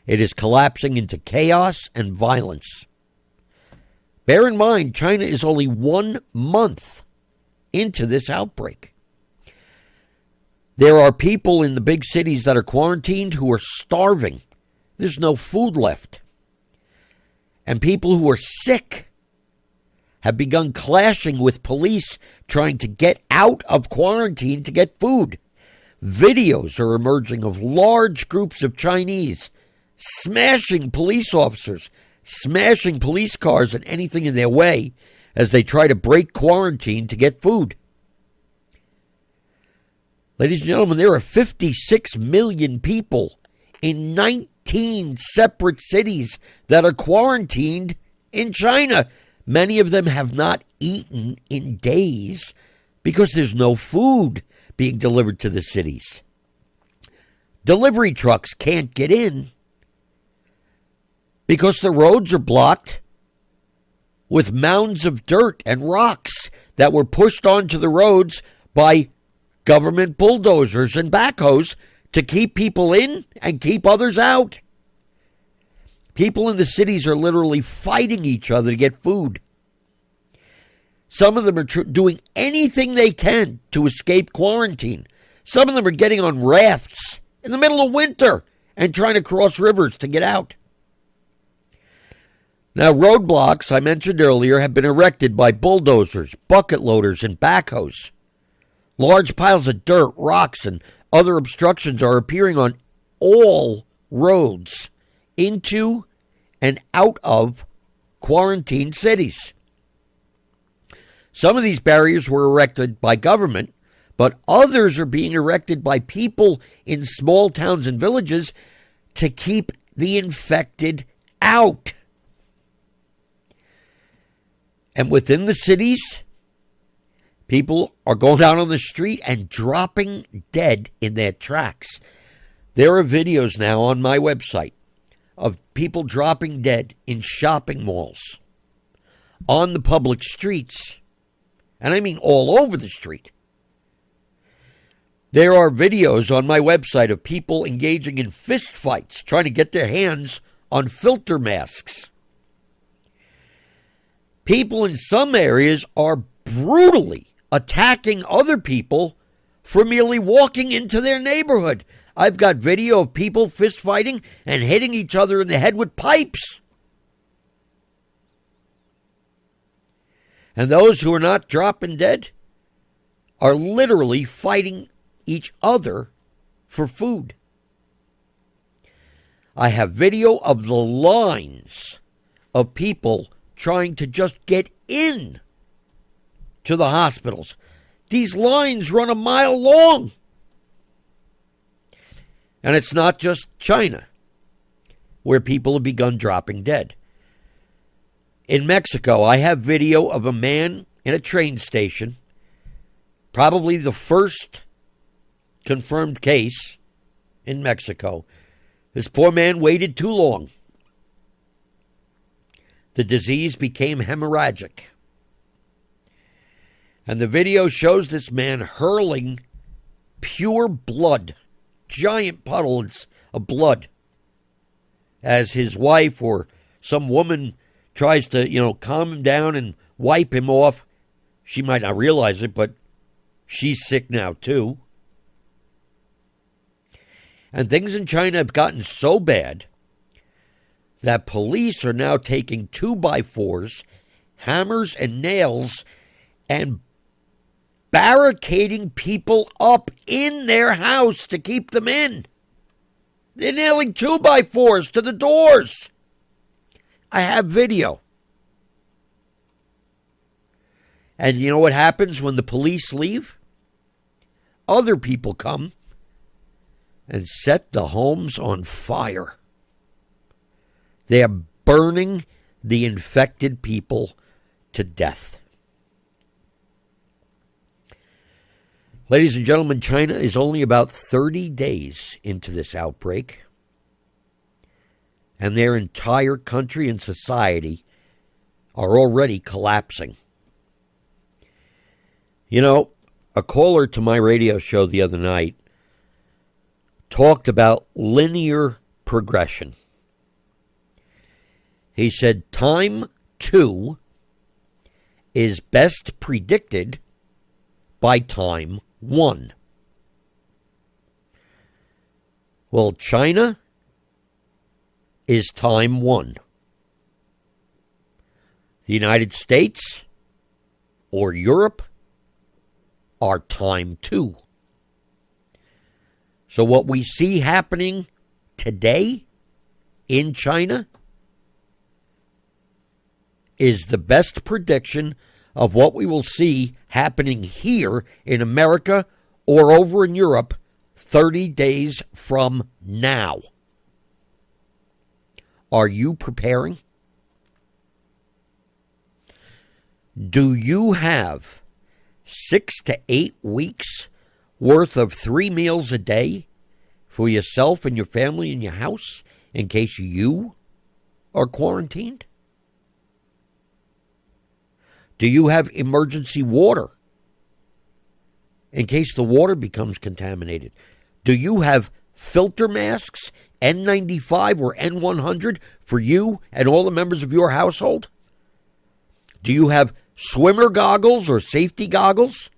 It is collapsing into chaos and violence. Bear in mind, China is only 1 month into this outbreak. There are people in the big cities that are quarantined who are starving. There's no food left. And people who are sick have begun clashing with police trying to get out of quarantine to get food. Videos are emerging of large groups of Chinese smashing police officers, smashing police cars and anything in their way as they try to break quarantine to get food. Ladies and gentlemen, there are 56 million people in 19 separate cities that are quarantined in China. Many of them have not eaten in days because there's no food being delivered to the cities. Delivery trucks can't get in because the roads are blocked with mounds of dirt and rocks that were pushed onto the roads by government bulldozers and backhoes to keep people in and keep others out. People in the cities are literally fighting each other to get food. Some of them are doing anything they can to escape quarantine. Some of them are getting on rafts in the middle of winter and trying to cross rivers to get out. Now, roadblocks, I mentioned earlier, have been erected by bulldozers, bucket loaders, and backhoes. Large piles of dirt, rocks, and other obstructions are appearing on all roads into and out of quarantine cities. Some of these barriers were erected by government, but others are being erected by people in small towns and villages to keep the infected out. And within the cities, people are going out on the street and dropping dead in their tracks. There are videos now on my website of people dropping dead in shopping malls, on the public streets, and I mean all over the street. There are videos on my website of people engaging in fist fights, trying to get their hands on filter masks. People in some areas are brutally attacking other people for merely walking into their neighborhood. I've got video of people fist fighting and hitting each other in the head with pipes. And those who are not dropping dead are literally fighting each other for food. I have video of the lines of people trying to just get in to the hospitals. These lines run a mile long. And it's not just China where people have begun dropping dead. In Mexico, I have video of a man in a train station, probably the first confirmed case in Mexico. This poor man waited too long. The disease became hemorrhagic. And the video shows this man hurling pure blood, giant puddles of blood, as his wife or some woman tries to, calm him down and wipe him off. She might not realize it, but she's sick now too. And things in China have gotten so bad that police are now taking 2x4s, hammers, and nails and barricading people up in their house to keep them in. They're nailing 2x4s to the doors. I have video. And you know what happens when the police leave? Other people come and set the homes on fire. They are burning the infected people to death. Ladies and gentlemen, China is only about 30 days into this outbreak, and their entire country and society are already collapsing. A caller to my radio show the other night talked about linear progression. He said time 2 is best predicted by time 1. Well, China is time 1. The United States or Europe are time 2. So what we see happening today in China is the best prediction of what we will see happening here in America or over in Europe 30 days from now. Are you preparing? Do you have 6 to 8 weeks worth of 3 meals a day for yourself and your family in your house in case you are quarantined? Do you have emergency water in case the water becomes contaminated? Do you have filter masks, N95 or N100 for you and all the members of your household? Do you have swimmer goggles or safety goggles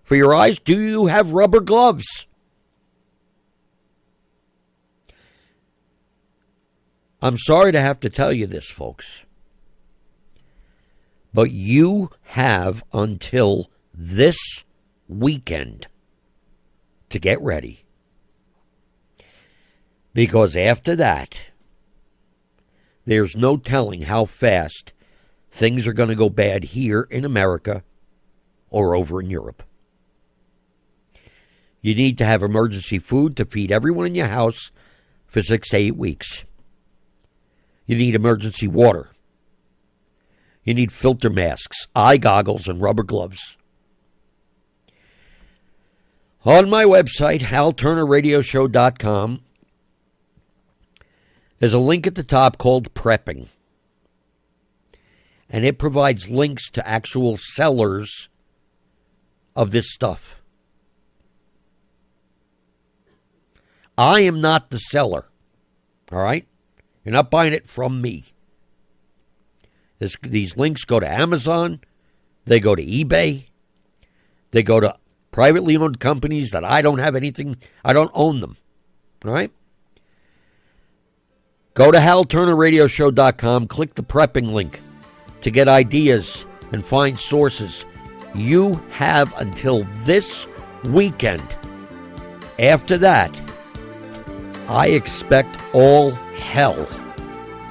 for your eyes? Do you have rubber gloves? I'm sorry to have to tell you this, folks, but you have until this weekend to get ready. Because after that, there's no telling how fast things are going to go bad here in America or over in Europe. You need to have emergency food to feed everyone in your house for 6 to 8 weeks. You need emergency water. You need filter masks, eye goggles, and rubber gloves. On my website, HalTurnerRadioshow.com, there's a link at the top called Prepping. And it provides links to actual sellers of this stuff. I am not the seller. All right? You're not buying it from me. These links go to Amazon. They go to eBay. They go to privately owned companies that I don't have anything. I don't own them. All right? Go to HalTurnerRadioshow.com. Click the prepping link to get ideas and find sources. You have until this weekend. After that, I expect all hell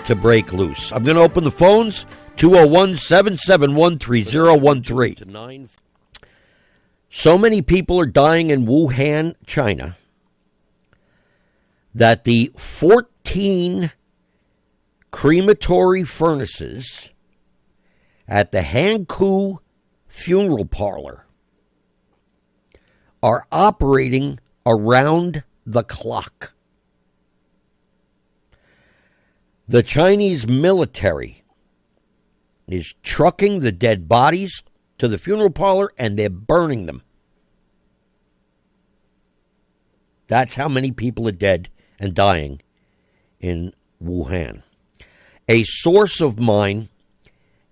to break loose. I'm going to open the phones, 201-771-3013. So many people are dying in Wuhan, China, that the 14 crematory furnaces at the Hankou Funeral Parlor are operating around the clock. The Chinese military is trucking the dead bodies to the funeral parlor and they're burning them. That's how many people are dead and dying in Wuhan. A source of mine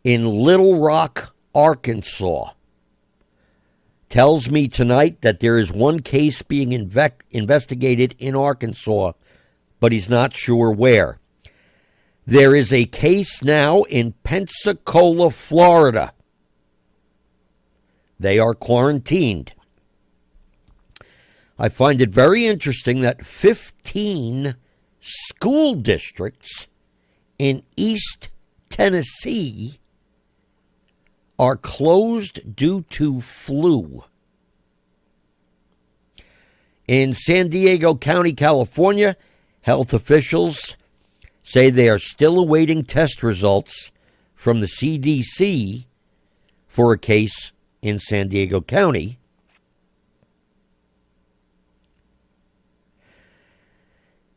in Little Rock, Arkansas, tells me tonight that there is one case being investigated in Arkansas, but he's not sure where. There is a case now in Pensacola, Florida. They are quarantined. I find it very interesting that 15 school districts in East Tennessee are closed due to flu. In San Diego County, California, health officials say they are still awaiting test results from the CDC for a case in San Diego County.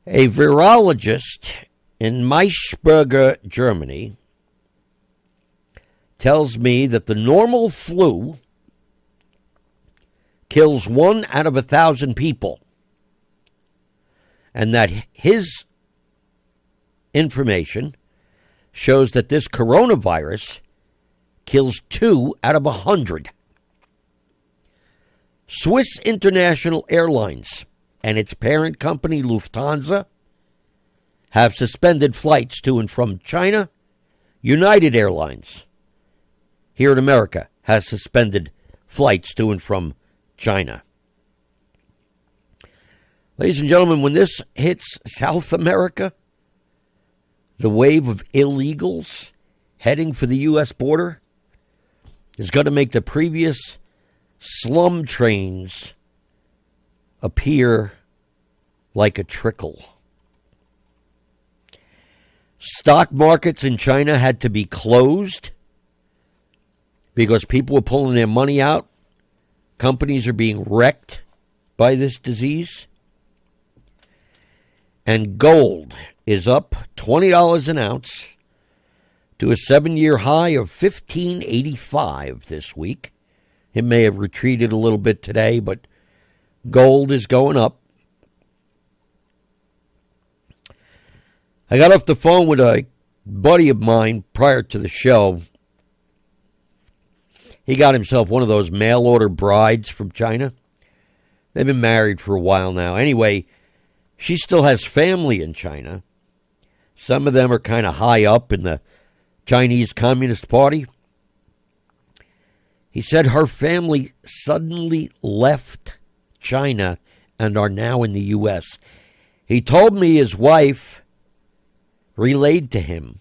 A virologist in Maischberger, Germany, tells me that the normal flu kills 1 out of 1,000 people, and that his information shows that this coronavirus kills 2 out of 100. Swiss International Airlines and its parent company Lufthansa have suspended flights to and from China. United Airlines here in America has suspended flights to and from China. Ladies and gentlemen, when this hits South America, the wave of illegals heading for the U.S. border is going to make the previous slum trains appear like a trickle. Stock markets in China had to be closed because people were pulling their money out. Companies are being wrecked by this disease. And gold is up $20 an ounce to a 7-year high of $15.85 this week. It may have retreated a little bit today, but gold is going up. I got off the phone with a buddy of mine prior to the show. He got himself one of those mail-order brides from China. They've been married for a while now. Anyway, she still has family in China. Some of them are kind of high up in the Chinese Communist Party. He said her family suddenly left China and are now in the U.S. He told me his wife relayed to him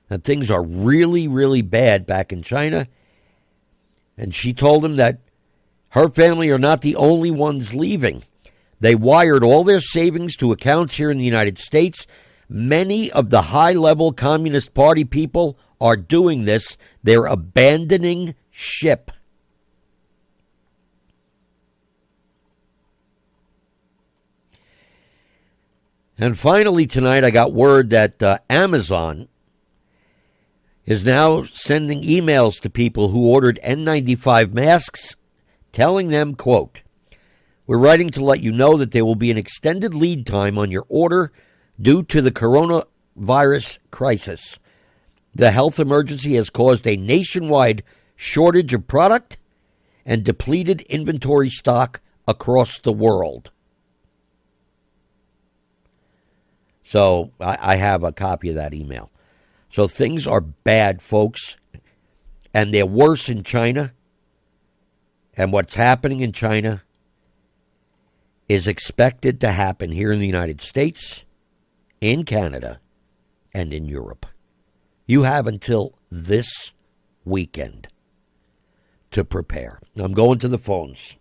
that things are really, really bad back in China. And she told him that her family are not the only ones leaving. They wired all their savings to accounts here in the United States. Many of the high-level Communist Party people are doing this. They're abandoning ship. And finally tonight, I got word that Amazon is now sending emails to people who ordered N95 masks, telling them, quote, "We're writing to let you know that there will be an extended lead time on your order due to the coronavirus crisis. The health emergency has caused a nationwide shortage of product and depleted inventory stock across the world." So I have a copy of that email. So things are bad, folks, and they're worse in China. And what's happening in China is expected to happen here in the United States, in Canada, and in Europe. You have until this weekend to prepare. I'm going to the phones.